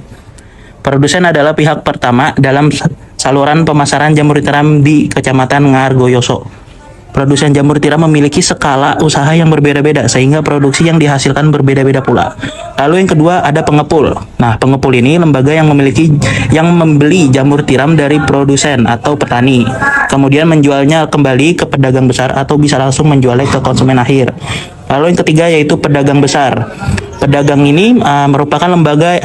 Produsen adalah pihak pertama dalam saluran pemasaran jamur tiram di Kecamatan Ngargoyoso. Produsen jamur tiram memiliki skala usaha yang berbeda-beda sehingga produksi yang dihasilkan berbeda-beda pula. Lalu yang kedua ada pengepul. Nah, pengepul ini lembaga yang membeli jamur tiram dari produsen atau petani, kemudian menjualnya kembali ke pedagang besar atau bisa langsung menjualnya ke konsumen akhir. Lalu yang ketiga yaitu pedagang besar. Pedagang ini merupakan lembaga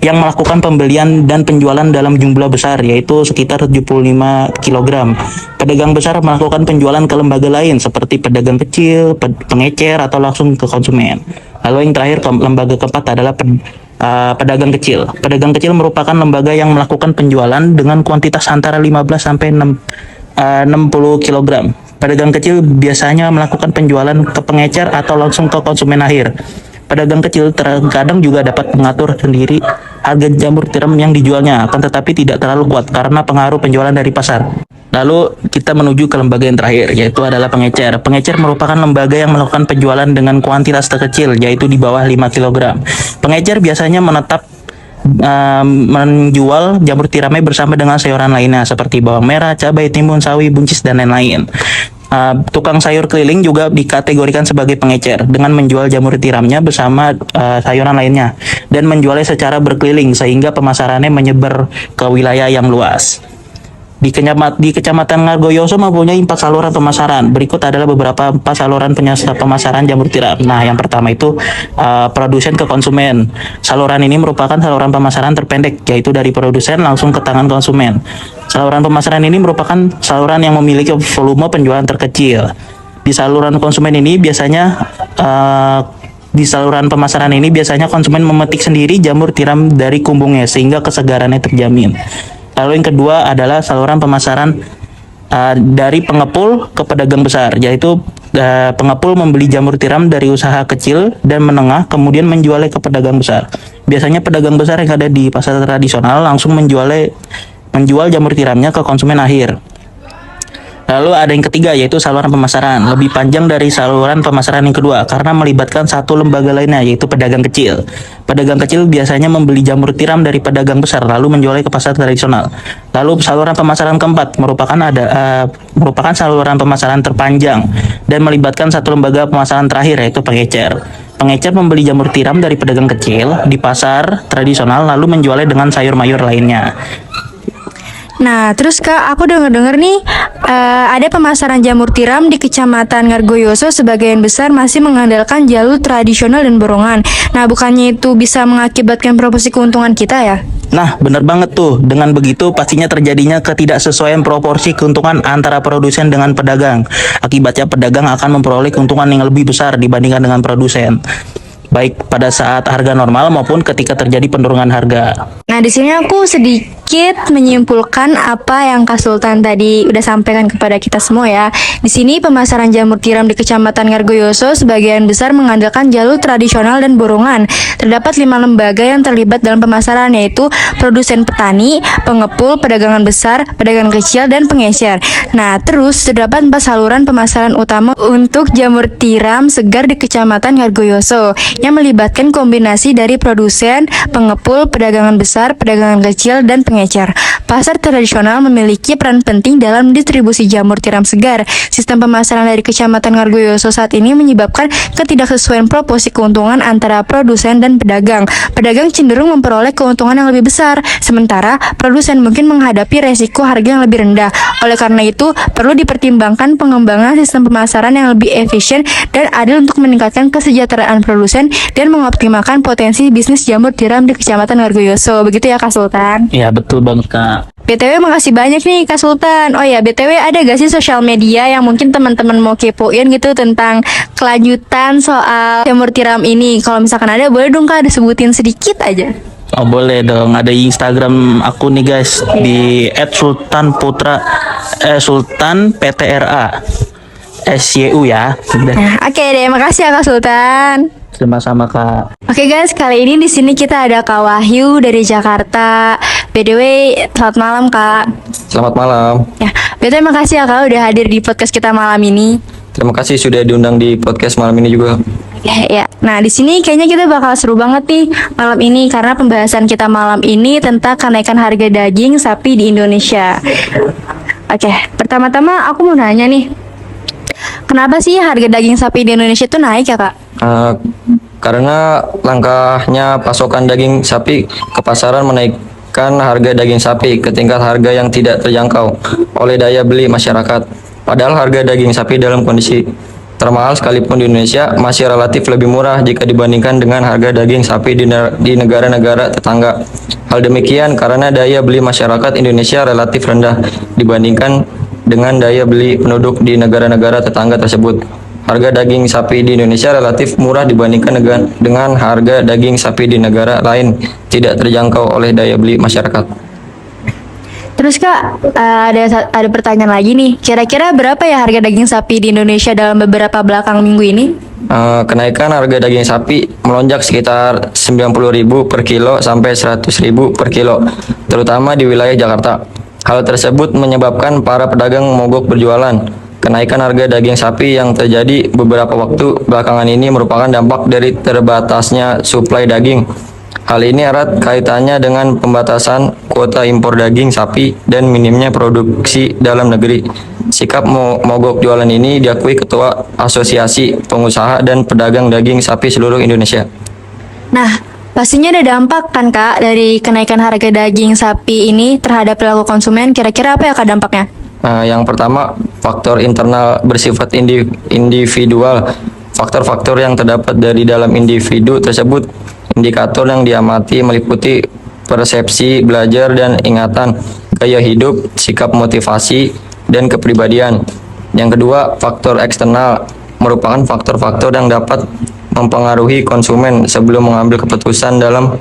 yang melakukan pembelian dan penjualan dalam jumlah besar, yaitu sekitar 75 kg. Pedagang besar melakukan penjualan ke lembaga lain seperti pedagang kecil, pengecer, atau langsung ke konsumen. Lalu yang terakhir, lembaga keempat adalah pedagang kecil. Pedagang kecil merupakan lembaga yang melakukan penjualan dengan kuantitas antara 15 sampai 60 kg. Pedagang kecil biasanya melakukan penjualan ke pengecer atau langsung ke konsumen akhir. Pedagang kecil terkadang juga dapat mengatur sendiri harga jamur tiram yang dijualnya, akan tetapi tidak terlalu kuat karena pengaruh penjualan dari pasar. Lalu kita menuju ke lembaga yang terakhir, yaitu adalah pengecer. Pengecer merupakan lembaga yang melakukan penjualan dengan kuantitas terkecil, yaitu di bawah 5 kg. Pengecer biasanya menjual jamur tiramnya bersama dengan sayuran lainnya seperti bawang merah, cabai, timun, sawi, buncis, dan lain-lain. Tukang sayur keliling juga dikategorikan sebagai pengecer dengan menjual jamur tiramnya bersama sayuran lainnya dan menjualnya secara berkeliling sehingga pemasarannya menyebar ke wilayah yang luas. Di Kecamatan Ngargoyoso mempunyai 4 saluran pemasaran. Berikut adalah beberapa 4 saluran pemasaran jamur tiram. Nah, yang pertama itu produsen ke konsumen. Saluran ini merupakan saluran pemasaran terpendek, yaitu dari produsen langsung ke tangan konsumen. Saluran pemasaran ini merupakan saluran yang memiliki volume penjualan terkecil. Di saluran konsumen ini biasanya Di saluran pemasaran ini biasanya konsumen memetik sendiri jamur tiram dari kumbungnya sehingga kesegarannya terjamin. Lalu yang kedua adalah saluran pemasaran dari pengepul ke pedagang besar, yaitu pengepul membeli jamur tiram dari usaha kecil dan menengah kemudian menjualnya ke pedagang besar. Biasanya pedagang besar yang ada di pasar tradisional langsung menjual jamur tiramnya ke konsumen akhir. Lalu ada yang ketiga, yaitu saluran pemasaran. Lebih panjang dari saluran pemasaran yang kedua karena melibatkan satu lembaga lainnya, yaitu pedagang kecil. Pedagang kecil biasanya membeli jamur tiram dari pedagang besar lalu menjualnya ke pasar tradisional. Lalu saluran pemasaran keempat merupakan saluran pemasaran terpanjang dan melibatkan satu lembaga pemasaran terakhir, yaitu pengecer. Pengecer membeli jamur tiram dari pedagang kecil di pasar tradisional lalu menjualnya dengan sayur mayur lainnya. Nah, terus Kak, aku denger-denger nih ada pemasaran jamur tiram di Kecamatan Ngargoyoso sebagian besar masih mengandalkan jalur tradisional dan borongan. Nah, bukannya itu bisa mengakibatkan proporsi keuntungan kita ya? Nah, benar banget tuh. Dengan begitu pastinya terjadinya ketidaksesuaian proporsi keuntungan antara produsen dengan pedagang. Akibatnya pedagang akan memperoleh keuntungan yang lebih besar dibandingkan dengan produsen, baik pada saat harga normal maupun ketika terjadi penurunan harga. Nah, di sini aku sedikit menyimpulkan apa yang Kak Sultan tadi udah sampaikan kepada kita semua ya. Di sini pemasaran jamur tiram di Kecamatan Ngargoyoso sebagian besar mengandalkan jalur tradisional dan borongan. Terdapat 5 lembaga yang terlibat dalam pemasaran, yaitu produsen petani, pengepul, perdagangan besar, pedagang kecil, dan pengecer. Nah, terus terdapat 4 saluran pemasaran utama untuk jamur tiram segar di Kecamatan Ngargoyoso yang melibatkan kombinasi dari produsen, pengepul, perdagangan besar, perdagangan kecil, dan pengecer. Pasar tradisional memiliki peran penting dalam distribusi jamur tiram segar. Sistem pemasaran dari Kecamatan Ngargoyoso saat ini menyebabkan ketidaksesuaian proporsi keuntungan antara produsen dan pedagang. Pedagang cenderung memperoleh keuntungan yang lebih besar, sementara produsen mungkin menghadapi resiko harga yang lebih rendah. Oleh karena itu, perlu dipertimbangkan pengembangan sistem pemasaran yang lebih efisien dan adil untuk meningkatkan kesejahteraan produsen dan mengoptimalkan potensi bisnis jamur tiram di Kecamatan Ngargoyoso. Begitu ya Kak Sultan? Ya, betul banget Kak. BTW makasih banyak nih Kak Sultan. Oh ya, BTW ada gak sih sosial media yang mungkin teman-teman mau kepoin gitu tentang kelanjutan soal jamur tiram ini? Kalau misalkan ada, boleh dong Kak disebutin sedikit aja. Oh, boleh dong. Ada Instagram aku nih guys di @sultanputra Sultan PTRA SYU ya. Nah, oke deh, makasih ya Kak Sultan. Sama-sama Kak. Oke guys, kali ini di sini kita ada Kak Wahyu dari Jakarta. By the way, selamat malam Kak. Selamat malam. Ya, BTW makasih ya Kak udah hadir di podcast kita malam ini. Terima kasih sudah diundang di podcast malam ini juga. Ya. Nah, di sini kayaknya kita bakal seru banget nih malam ini karena pembahasan kita malam ini tentang kenaikan harga daging sapi di Indonesia. Oke, pertama-tama aku mau nanya nih. Kenapa sih harga daging sapi di Indonesia itu naik ya, Kak? Karena langkahnya pasokan daging sapi ke pasaran menaikkan harga daging sapi ke tingkat harga yang tidak terjangkau oleh daya beli masyarakat. Padahal harga daging sapi dalam kondisi termahal sekalipun di Indonesia masih relatif lebih murah jika dibandingkan dengan harga daging sapi di negara-negara tetangga. Hal demikian karena daya beli masyarakat Indonesia relatif rendah dibandingkan dengan daya beli penduduk di negara-negara tetangga tersebut. harga daging sapi di Indonesia relatif murah dibandingkan dengan harga daging sapi di negara lain tidak terjangkau oleh daya beli masyarakat. Terus Kak, ada pertanyaan lagi nih. Kira-kira berapa ya harga daging sapi di Indonesia dalam beberapa belakang minggu ini? Kenaikan harga daging sapi melonjak sekitar 90.000 per kilo sampai 100.000 per kilo, terutama di wilayah Jakarta. Hal tersebut menyebabkan para pedagang mogok berjualan. Kenaikan harga daging sapi yang terjadi beberapa waktu belakangan ini merupakan dampak dari terbatasnya suplai daging. Hal ini erat kaitannya dengan pembatasan kuota impor daging sapi dan minimnya produksi dalam negeri. Sikap mogok jualan ini diakui Ketua Asosiasi Pengusaha dan Pedagang Daging Sapi seluruh Indonesia. Nah, pastinya ada dampak kan Kak dari kenaikan harga daging sapi ini terhadap perilaku konsumen. Kira-kira apa ya Kak dampaknya? Yang pertama, faktor internal bersifat individual. Faktor-faktor yang terdapat dari dalam individu tersebut, indikator yang diamati meliputi persepsi, belajar dan ingatan, gaya hidup, sikap motivasi, dan kepribadian. Yang kedua, faktor eksternal merupakan faktor-faktor yang dapat mempengaruhi konsumen sebelum mengambil keputusan dalam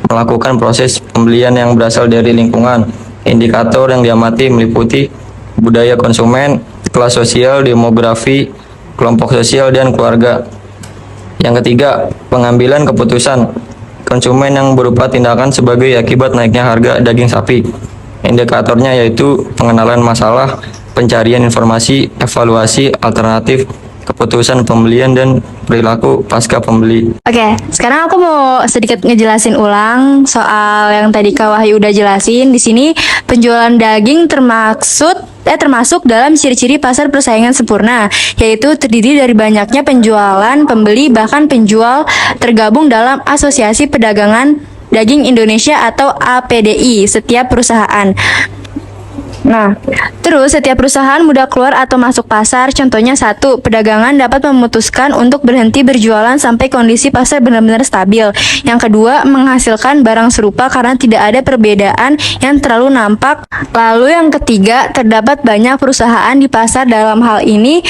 melakukan proses pembelian yang berasal dari lingkungan. Indikator yang diamati meliputi budaya konsumen, kelas sosial, demografi, kelompok sosial, dan keluarga. Yang ketiga, pengambilan keputusan konsumen yang berupa tindakan sebagai akibat naiknya harga daging sapi. Indikatornya yaitu pengenalan masalah, pencarian informasi, evaluasi alternatif, keputusan pembelian, dan perilaku pasca pembeli. Oke, sekarang aku mau sedikit ngejelasin ulang soal yang tadi Kak Wahyu udah jelasin. Di sini penjualan daging termasuk dalam ciri-ciri pasar persaingan sempurna, yaitu terdiri dari banyaknya penjualan, pembeli, bahkan penjual tergabung dalam Asosiasi Perdagangan Daging Indonesia atau APDI setiap perusahaan. Nah, terus setiap perusahaan mudah keluar atau masuk pasar. Contohnya satu, pedagangan dapat memutuskan untuk berhenti berjualan sampai kondisi pasar benar-benar stabil. Yang kedua, menghasilkan barang serupa karena tidak ada perbedaan yang terlalu nampak. Lalu yang ketiga, terdapat banyak perusahaan di pasar, dalam hal ini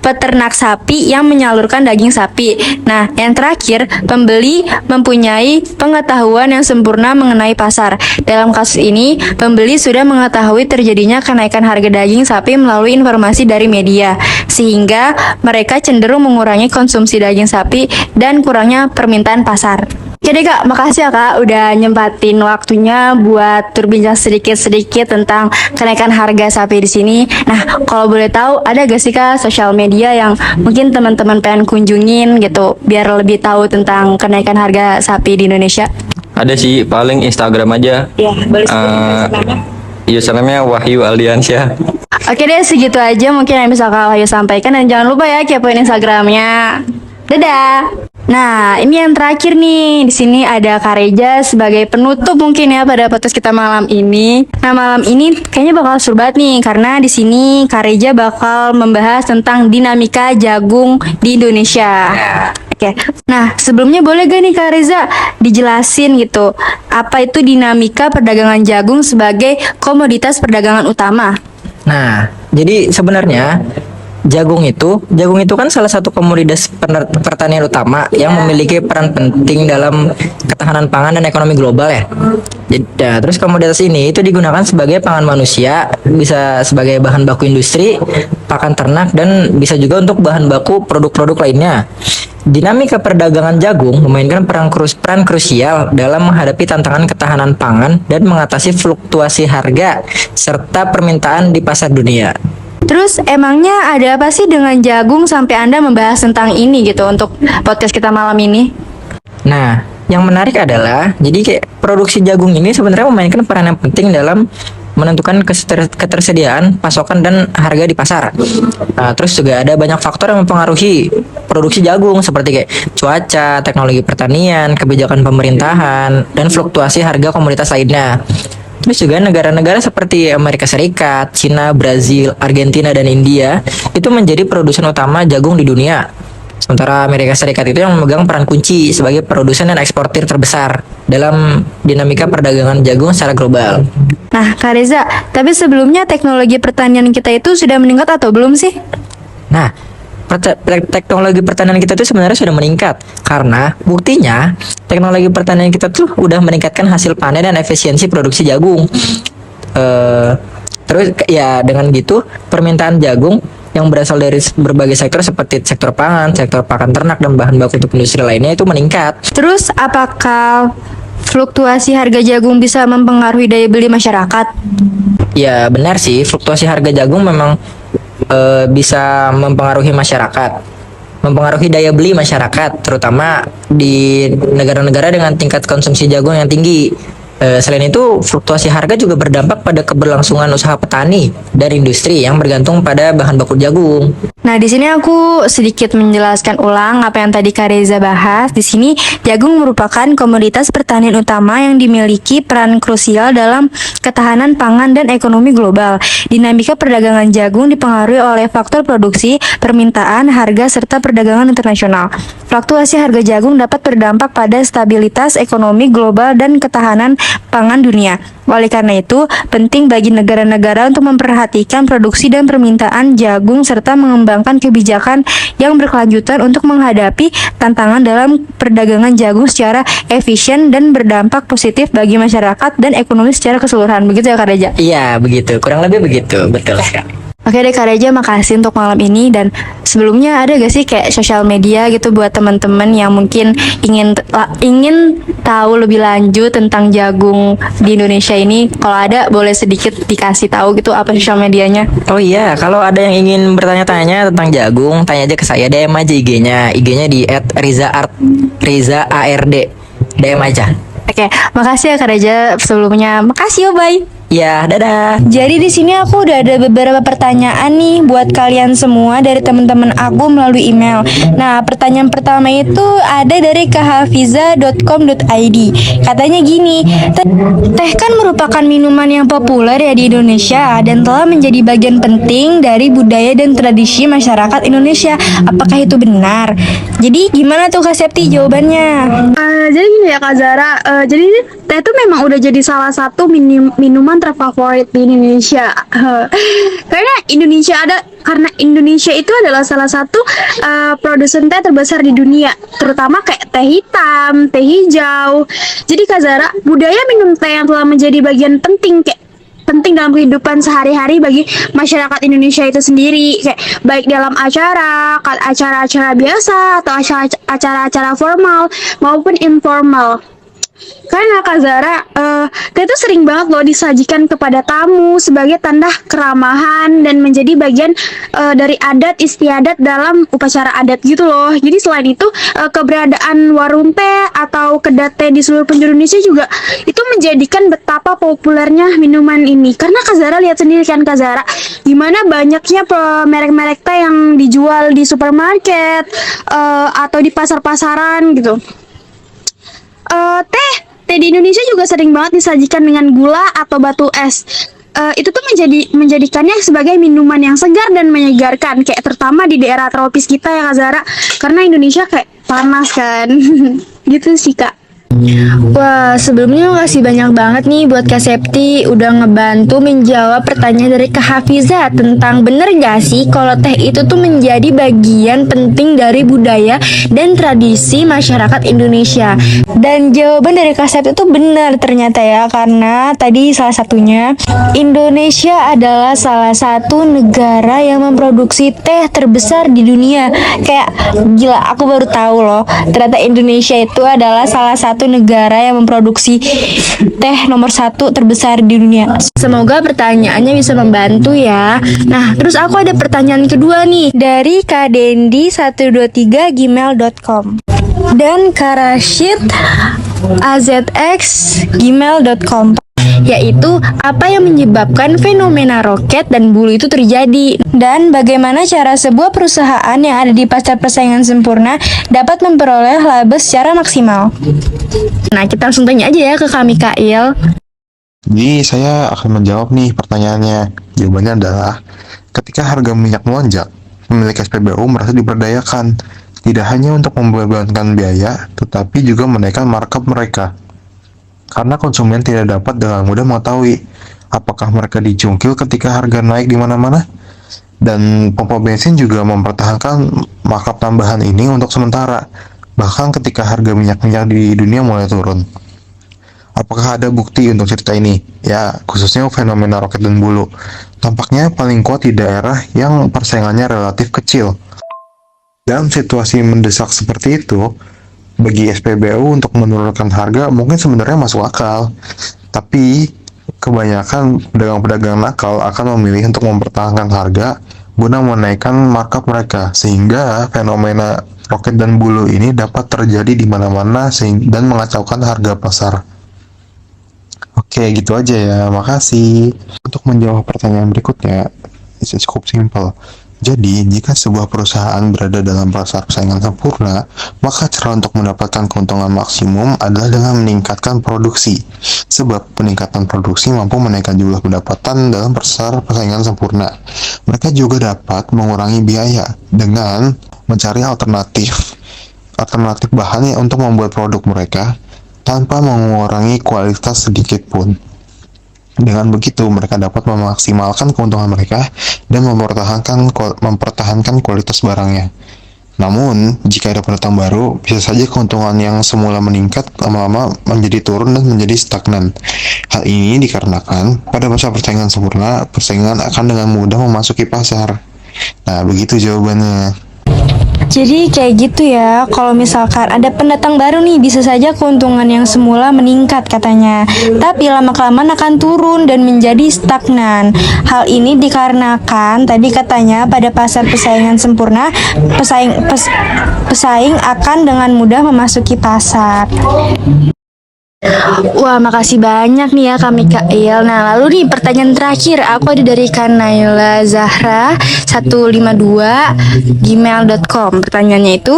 peternak sapi yang menyalurkan daging sapi. Nah, yang terakhir, pembeli mempunyai pengetahuan yang sempurna mengenai pasar. Dalam kasus ini, pembeli sudah mengetahui terjadinya kenaikan harga daging sapi melalui informasi dari media, sehingga mereka cenderung mengurangi konsumsi daging sapi dan kurangnya permintaan pasar. Oke deh Kak, makasih ya Kak udah nyempatin waktunya buat berbincang sedikit-sedikit tentang kenaikan harga sapi di sini. Nah, kalau boleh tahu ada gak sih Kak sosial media yang mungkin teman-teman pengen kunjungin gitu biar lebih tahu tentang kenaikan harga sapi di Indonesia? Ada sih, paling Instagram aja. Iya, boleh sebutkan Username-nya Wahyu Aldiansyah. Oke deh, segitu aja mungkin yang bisa Kak Wahyu sampaikan, dan jangan lupa ya kepoin Instagramnya. Dadah. Nah, ini yang terakhir nih. Di sini ada Kak Reza sebagai penutup mungkin ya pada podcast kita malam ini. Nah, malam ini kayaknya bakal seru banget nih karena di sini Kak Reza bakal membahas tentang dinamika jagung di Indonesia. Oke. Nah, sebelumnya boleh gak nih Kak Reza dijelasin gitu, apa itu dinamika perdagangan jagung sebagai komoditas perdagangan utama? Nah, jadi sebenarnya jagung itu kan salah satu komoditas pertanian utama yang memiliki peran penting dalam ketahanan pangan dan ekonomi global ya. Jadi, terus komoditas ini itu digunakan sebagai pangan manusia, bisa sebagai bahan baku industri, pakan ternak, dan bisa juga untuk bahan baku produk-produk lainnya. Dinamika perdagangan jagung memainkan peran krusial dalam menghadapi tantangan ketahanan pangan dan mengatasi fluktuasi harga serta permintaan di pasar dunia. Terus emangnya ada apa sih dengan jagung sampai Anda membahas tentang ini gitu untuk podcast kita malam ini? Nah, yang menarik adalah jadi kayak produksi jagung ini sebenarnya memainkan peran yang penting dalam menentukan ketersediaan, pasokan, dan harga di pasar. Nah, terus juga ada banyak faktor yang mempengaruhi produksi jagung seperti kayak cuaca, teknologi pertanian, kebijakan pemerintahan, dan fluktuasi harga komoditas lainnya. Terus juga negara-negara seperti Amerika Serikat, Cina, Brazil, Argentina, dan India itu menjadi produsen utama jagung di dunia. Sementara Amerika Serikat itu yang memegang peran kunci sebagai produsen dan eksportir terbesar dalam dinamika perdagangan jagung secara global. Nah, Kak Reza, tapi sebelumnya teknologi pertanian kita itu sudah meningkat atau belum sih? Nah, teknologi pertanian kita tuh sebenarnya sudah meningkat karena buktinya teknologi pertanian kita tuh udah meningkatkan hasil panen dan efisiensi produksi jagung. Terus ya dengan gitu permintaan jagung yang berasal dari berbagai sektor seperti sektor pangan, sektor pakan ternak dan bahan baku untuk industri lainnya itu meningkat. Terus apakah fluktuasi harga jagung bisa mempengaruhi daya beli masyarakat? Ya benar sih, fluktuasi harga jagung memang bisa mempengaruhi masyarakat, mempengaruhi daya beli masyarakat, terutama di negara-negara dengan tingkat konsumsi jagung yang tinggi. Selain itu, fluktuasi harga juga berdampak pada keberlangsungan usaha petani dan industri yang bergantung pada bahan baku jagung. Nah, di sini aku sedikit menjelaskan ulang apa yang tadi Kak Reza bahas. Di sini, jagung merupakan komoditas pertanian utama yang dimiliki peran krusial dalam ketahanan pangan dan ekonomi global. Dinamika perdagangan jagung dipengaruhi oleh faktor produksi, permintaan, harga, serta perdagangan internasional. Fluktuasi harga jagung dapat berdampak pada stabilitas ekonomi global dan ketahanan pangan dunia. Oleh karena itu, penting bagi negara-negara untuk memperhatikan produksi dan permintaan jagung serta mengembangkan kebijakan yang berkelanjutan untuk menghadapi tantangan dalam perdagangan jagung secara efisien dan berdampak positif bagi masyarakat dan ekonomi secara keseluruhan. Begitu ya Kak Reja? Iya, begitu. Kurang lebih begitu. Betul sekali. Oke deh Kak Reja, makasih untuk malam ini. Dan sebelumnya ada gak sih kayak sosial media gitu buat teman-teman yang mungkin ingin tahu lebih lanjut tentang jagung di Indonesia ini? Kalau ada boleh sedikit dikasih tahu gitu apa sosial medianya? Oh iya, kalau ada yang ingin bertanya-tanya tentang jagung, tanya aja ke saya, DM aja IG-nya. IG-nya di @rizaard. DM aja. Oke, makasih ya Kak Reja sebelumnya. Makasih, bye. Ya, dadah. Jadi di sini aku udah ada beberapa pertanyaan nih buat kalian semua dari teman-teman aku melalui email. Nah, pertanyaan pertama itu ada dari kahafiza.com.id. Katanya gini, teh kan merupakan minuman yang populer ya di Indonesia dan telah menjadi bagian penting dari budaya dan tradisi masyarakat Indonesia. Apakah itu benar? Jadi gimana tuh Kak Septi jawabannya? Jadi gini ya Kak Zara, jadi teh itu memang udah jadi salah satu minuman terfavorit di Indonesia. Karena Indonesia itu adalah salah satu produsen teh terbesar di dunia, terutama kayak teh hitam, teh hijau. Jadi Kak Zara, budaya minum teh yang telah menjadi bagian penting dalam kehidupan sehari-hari bagi masyarakat Indonesia itu sendiri, kayak baik dalam acara-acara biasa atau acara-acara formal maupun informal. Karena Kak Zara, teh itu sering banget loh disajikan kepada tamu sebagai tanda keramahan dan menjadi bagian dari adat istiadat dalam upacara adat gitu loh. Jadi selain itu, keberadaan warung teh atau kedai teh di seluruh penjuru Indonesia juga itu menjadikan betapa populernya minuman ini. Karena Kak Zara lihat sendiri kan Kak Zara, gimana banyaknya merek-merek teh yang dijual di supermarket atau di pasar-pasaran gitu. Teh di Indonesia juga sering banget disajikan dengan gula atau batu es. Itu tuh menjadikannya sebagai minuman yang segar dan menyegarkan, kayak terutama di daerah tropis kita ya Kak Zara, karena Indonesia kayak panas kan. Gitu sih Kak. Wah, sebelumnya makasih banyak banget nih buat Kak Septi udah ngebantu menjawab pertanyaan dari Kak Hafiza tentang bener gak sih kalau teh itu tuh menjadi bagian penting dari budaya dan tradisi masyarakat Indonesia. Dan jawaban dari Kak Septi itu benar ternyata ya, karena tadi salah satunya Indonesia adalah salah satu negara yang memproduksi teh terbesar di dunia. Kayak gila, aku baru tahu loh ternyata Indonesia itu adalah salah satu negara yang memproduksi teh nomor 1 terbesar di dunia. Semoga pertanyaannya bisa membantu ya. Nah, terus aku ada pertanyaan kedua nih dari kadendi123gmail.com dan Karashid azx@gmail.com, yaitu apa yang menyebabkan fenomena roket dan bulu itu terjadi, dan bagaimana cara sebuah perusahaan yang ada di pasar persaingan sempurna dapat memperoleh laba secara maksimal. Nah, kita langsung tanya aja ya ke kami Kail. Jadi saya akan menjawab nih pertanyaannya. Jawabannya adalah ketika harga minyak melonjak, pemilik SPBU merasa diberdayakan, tidak hanya untuk membebankan biaya, tetapi juga menaikkan markup mereka. Karena konsumen tidak dapat dengan mudah mengetahui apakah mereka dicungkil ketika harga naik di mana-mana. Dan pompa bensin juga mempertahankan markup tambahan ini untuk sementara, bahkan ketika harga minyak di dunia mulai turun. Apakah ada bukti untuk cerita ini? Ya, khususnya fenomena roket dan bulu. Tampaknya paling kuat di daerah yang persaingannya relatif kecil. Dalam situasi mendesak seperti itu, bagi SPBU untuk menurunkan harga mungkin sebenarnya masuk akal. Tapi, kebanyakan pedagang-pedagang nakal akan memilih untuk mempertahankan harga guna menaikkan markup mereka, sehingga fenomena roket dan bulu ini dapat terjadi di mana-mana dan mengacaukan harga pasar. Oke, gitu aja ya. Makasih. Untuk menjawab pertanyaan berikutnya, cukup simpel. Jadi, jika sebuah perusahaan berada dalam pasar persaingan sempurna, maka cara untuk mendapatkan keuntungan maksimum adalah dengan meningkatkan produksi. Sebab peningkatan produksi mampu menaikkan jumlah pendapatan dalam pasar persaingan sempurna. Mereka juga dapat mengurangi biaya dengan mencari alternatif bahan untuk membuat produk mereka tanpa mengurangi kualitas sedikit pun. Dengan begitu, mereka dapat memaksimalkan keuntungan mereka dan mempertahankan kualitas barangnya. Namun, jika ada pendatang baru, bisa saja keuntungan yang semula meningkat lama-lama menjadi turun dan menjadi stagnan. Hal ini dikarenakan pada masa persaingan sempurna, persaingan akan dengan mudah memasuki pasar. Nah, begitu jawabannya. Jadi kayak gitu ya, kalau misalkan ada pendatang baru nih, bisa saja keuntungan yang semula meningkat katanya, tapi lama-kelamaan akan turun dan menjadi stagnan. Hal ini dikarenakan tadi katanya pada pasar persaingan sempurna, pesaing akan dengan mudah memasuki pasar. Wah, makasih banyak nih ya Kak Mikael. Nah, lalu nih pertanyaan terakhir, aku ada dari Kanaila Zahra 152 gmail.com. Pertanyaannya itu,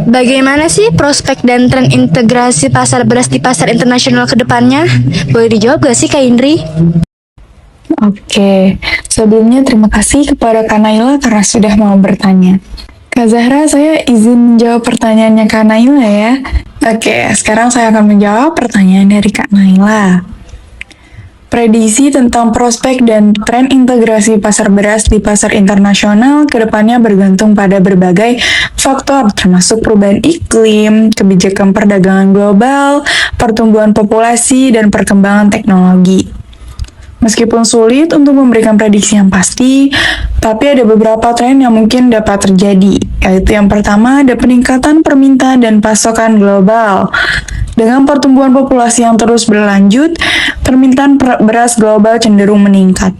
bagaimana sih prospek dan tren integrasi pasar beras di pasar internasional ke depannya? Boleh dijawab gak sih Kak Indri? Oke, sebelumnya terima kasih kepada Kak Naila karena sudah mau bertanya. Kak Zahra, saya izin menjawab pertanyaannya Kak Naila ya. Oke, sekarang saya akan menjawab pertanyaan dari Kak Naila. Prediksi tentang prospek dan tren integrasi pasar beras di pasar internasional ke depannya bergantung pada berbagai faktor, termasuk perubahan iklim, kebijakan perdagangan global, pertumbuhan populasi, dan perkembangan teknologi. Meskipun sulit untuk memberikan prediksi yang pasti, tapi ada beberapa tren yang mungkin dapat terjadi, yaitu yang pertama ada peningkatan permintaan dan pasokan global. Dengan pertumbuhan populasi yang terus berlanjut, permintaan beras global cenderung meningkat.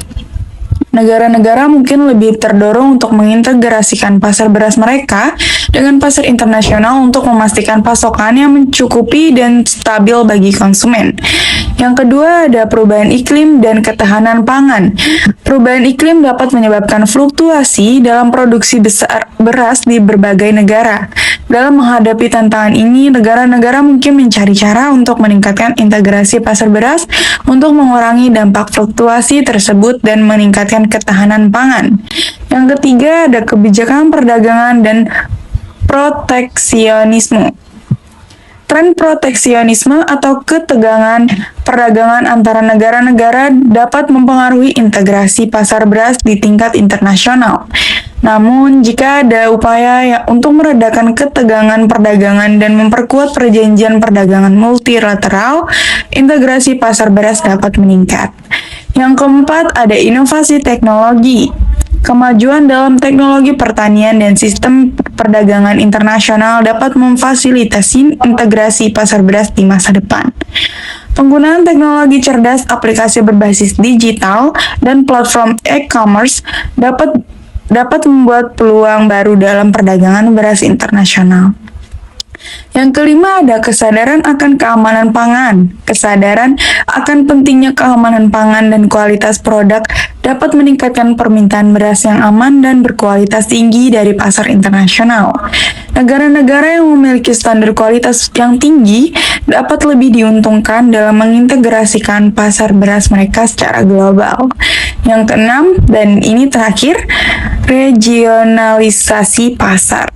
Negara-negara mungkin lebih terdorong untuk mengintegrasikan pasar beras mereka dengan pasar internasional untuk memastikan pasokan yang mencukupi dan stabil bagi konsumen. Yang kedua ada perubahan iklim dan ketahanan pangan. Perubahan iklim dapat menyebabkan fluktuasi dalam produksi besar beras di berbagai negara. Dalam menghadapi tantangan ini, negara-negara mungkin mencari cara untuk meningkatkan integrasi pasar beras untuk mengurangi dampak fluktuasi tersebut dan meningkatkan ketahanan pangan. Yang ketiga ada kebijakan perdagangan dan proteksionisme. Tren proteksionisme atau ketegangan perdagangan antara negara-negara dapat mempengaruhi integrasi pasar beras di tingkat internasional. Namun, jika ada upaya untuk meredakan ketegangan perdagangan dan memperkuat perjanjian perdagangan multilateral, integrasi pasar beras dapat meningkat. Yang keempat, ada inovasi teknologi. Kemajuan dalam teknologi pertanian dan sistem perdagangan internasional dapat memfasilitasi integrasi pasar beras di masa depan. Penggunaan teknologi cerdas, aplikasi berbasis digital, dan platform e-commerce dapat membuat peluang baru dalam perdagangan beras internasional. Yang kelima ada kesadaran akan keamanan pangan. Kesadaran akan pentingnya keamanan pangan dan kualitas produk dapat meningkatkan permintaan beras yang aman dan berkualitas tinggi dari pasar internasional. Negara-negara yang memiliki standar kualitas yang tinggi dapat lebih diuntungkan dalam mengintegrasikan pasar beras mereka secara global. Yang keenam, dan ini terakhir, regionalisasi pasar.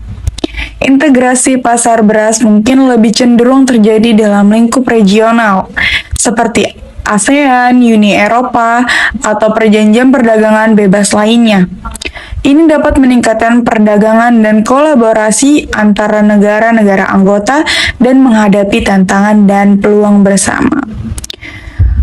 Integrasi pasar beras mungkin lebih cenderung terjadi dalam lingkup regional, seperti ASEAN, Uni Eropa, atau perjanjian perdagangan bebas lainnya. Ini dapat meningkatkan perdagangan dan kolaborasi antara negara-negara anggota dan menghadapi tantangan dan peluang bersama.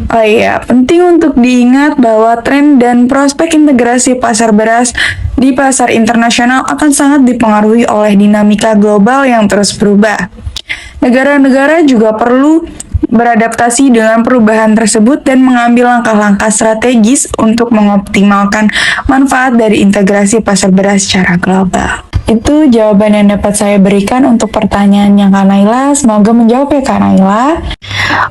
Oh iya, penting untuk diingat bahwa tren dan prospek integrasi pasar beras di pasar internasional akan sangat dipengaruhi oleh dinamika global yang terus berubah. Negara-negara juga perlu beradaptasi dengan perubahan tersebut dan mengambil langkah-langkah strategis untuk mengoptimalkan manfaat dari integrasi pasar beras secara global. Itu jawaban yang dapat saya berikan untuk pertanyaannya Kak Naila. Semoga menjawab ya Kak Naila.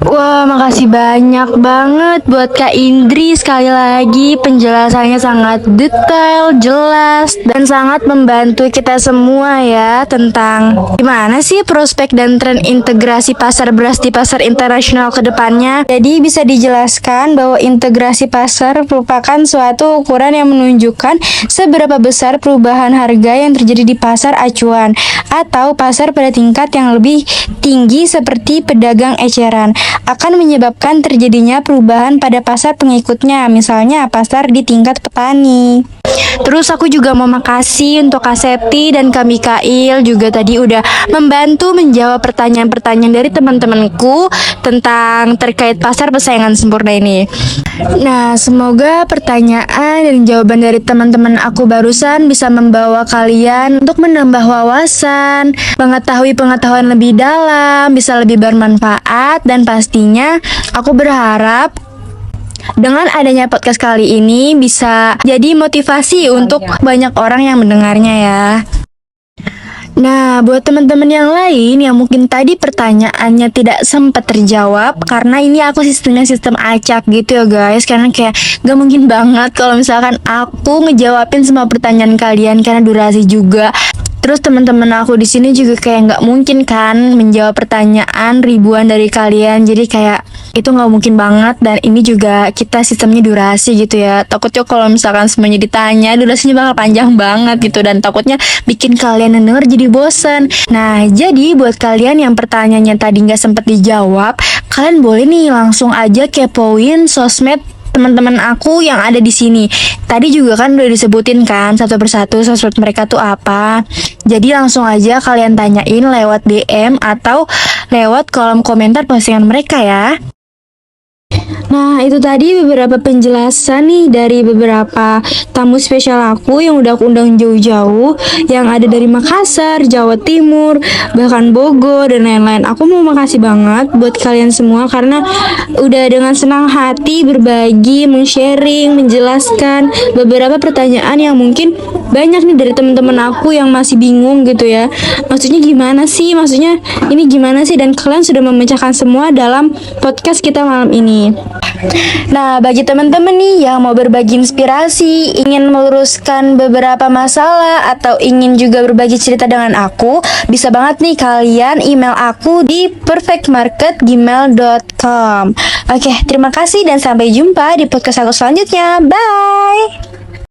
Wah, makasih banyak banget buat Kak Indri. Sekali lagi penjelasannya sangat detail, jelas, dan sangat membantu kita semua ya tentang gimana sih prospek dan tren integrasi pasar beras di pasar internasional ke depannya. Jadi bisa dijelaskan bahwa integrasi pasar merupakan suatu ukuran yang menunjukkan seberapa besar perubahan harga yang terjadi di pasar acuan atau pasar pada tingkat yang lebih tinggi seperti pedagang eceran, akan menyebabkan terjadinya perubahan pada pasar pengikutnya, misalnya pasar di tingkat petani. Terus aku juga mau makasih untuk Kak Septi dan Kak Mikail juga tadi udah membantu menjawab pertanyaan-pertanyaan dari teman-temanku tentang terkait pasar persaingan sempurna ini. Nah, semoga pertanyaan dan jawaban dari teman-teman aku barusan bisa membawa kalian untuk menambah wawasan, mengetahui pengetahuan lebih dalam, bisa lebih bermanfaat, dan pastinya aku berharap dengan adanya podcast kali ini bisa jadi motivasi untuk banyak orang yang mendengarnya ya. Nah, buat teman-teman yang lain yang mungkin tadi pertanyaannya tidak sempat terjawab karena ini aku sistemnya sistem acak gitu ya guys, karena kayak gak mungkin banget kalau misalkan aku ngejawabin semua pertanyaan kalian karena durasi juga. Terus teman-teman aku di sini juga kayak nggak mungkin kan menjawab pertanyaan ribuan dari kalian, jadi kayak itu nggak mungkin banget. Dan ini juga kita sistemnya durasi gitu ya, takutnya kalau misalkan semuanya ditanya durasinya bakal panjang banget gitu, dan takutnya bikin kalian yang denger jadi bosen. Nah, jadi buat kalian yang pertanyaannya tadi nggak sempet dijawab, kalian boleh nih langsung aja kepoin sosmed teman-teman aku yang ada di sini. Tadi juga kan udah disebutin kan satu persatu sosmed mereka tuh apa. Jadi langsung aja kalian tanyain lewat DM atau lewat kolom komentar postingan mereka ya. Nah, itu tadi beberapa penjelasan nih dari beberapa tamu spesial aku yang udah aku undang jauh-jauh, yang ada dari Makassar, Jawa Timur, bahkan Bogor, dan lain-lain. Aku mau makasih banget buat kalian semua karena udah dengan senang hati berbagi, men-sharing, menjelaskan beberapa pertanyaan yang mungkin banyak nih dari teman-teman aku yang masih bingung gitu ya. Maksudnya gimana sih? Maksudnya ini gimana sih? Dan kalian sudah memecahkan semua dalam podcast kita malam ini. Nah, bagi teman-teman nih yang mau berbagi inspirasi, ingin meluruskan beberapa masalah, atau ingin juga berbagi cerita dengan aku, bisa banget nih kalian email aku di perfectmarket@gmail.com. Oke, terima kasih dan sampai jumpa di podcast aku selanjutnya. Bye!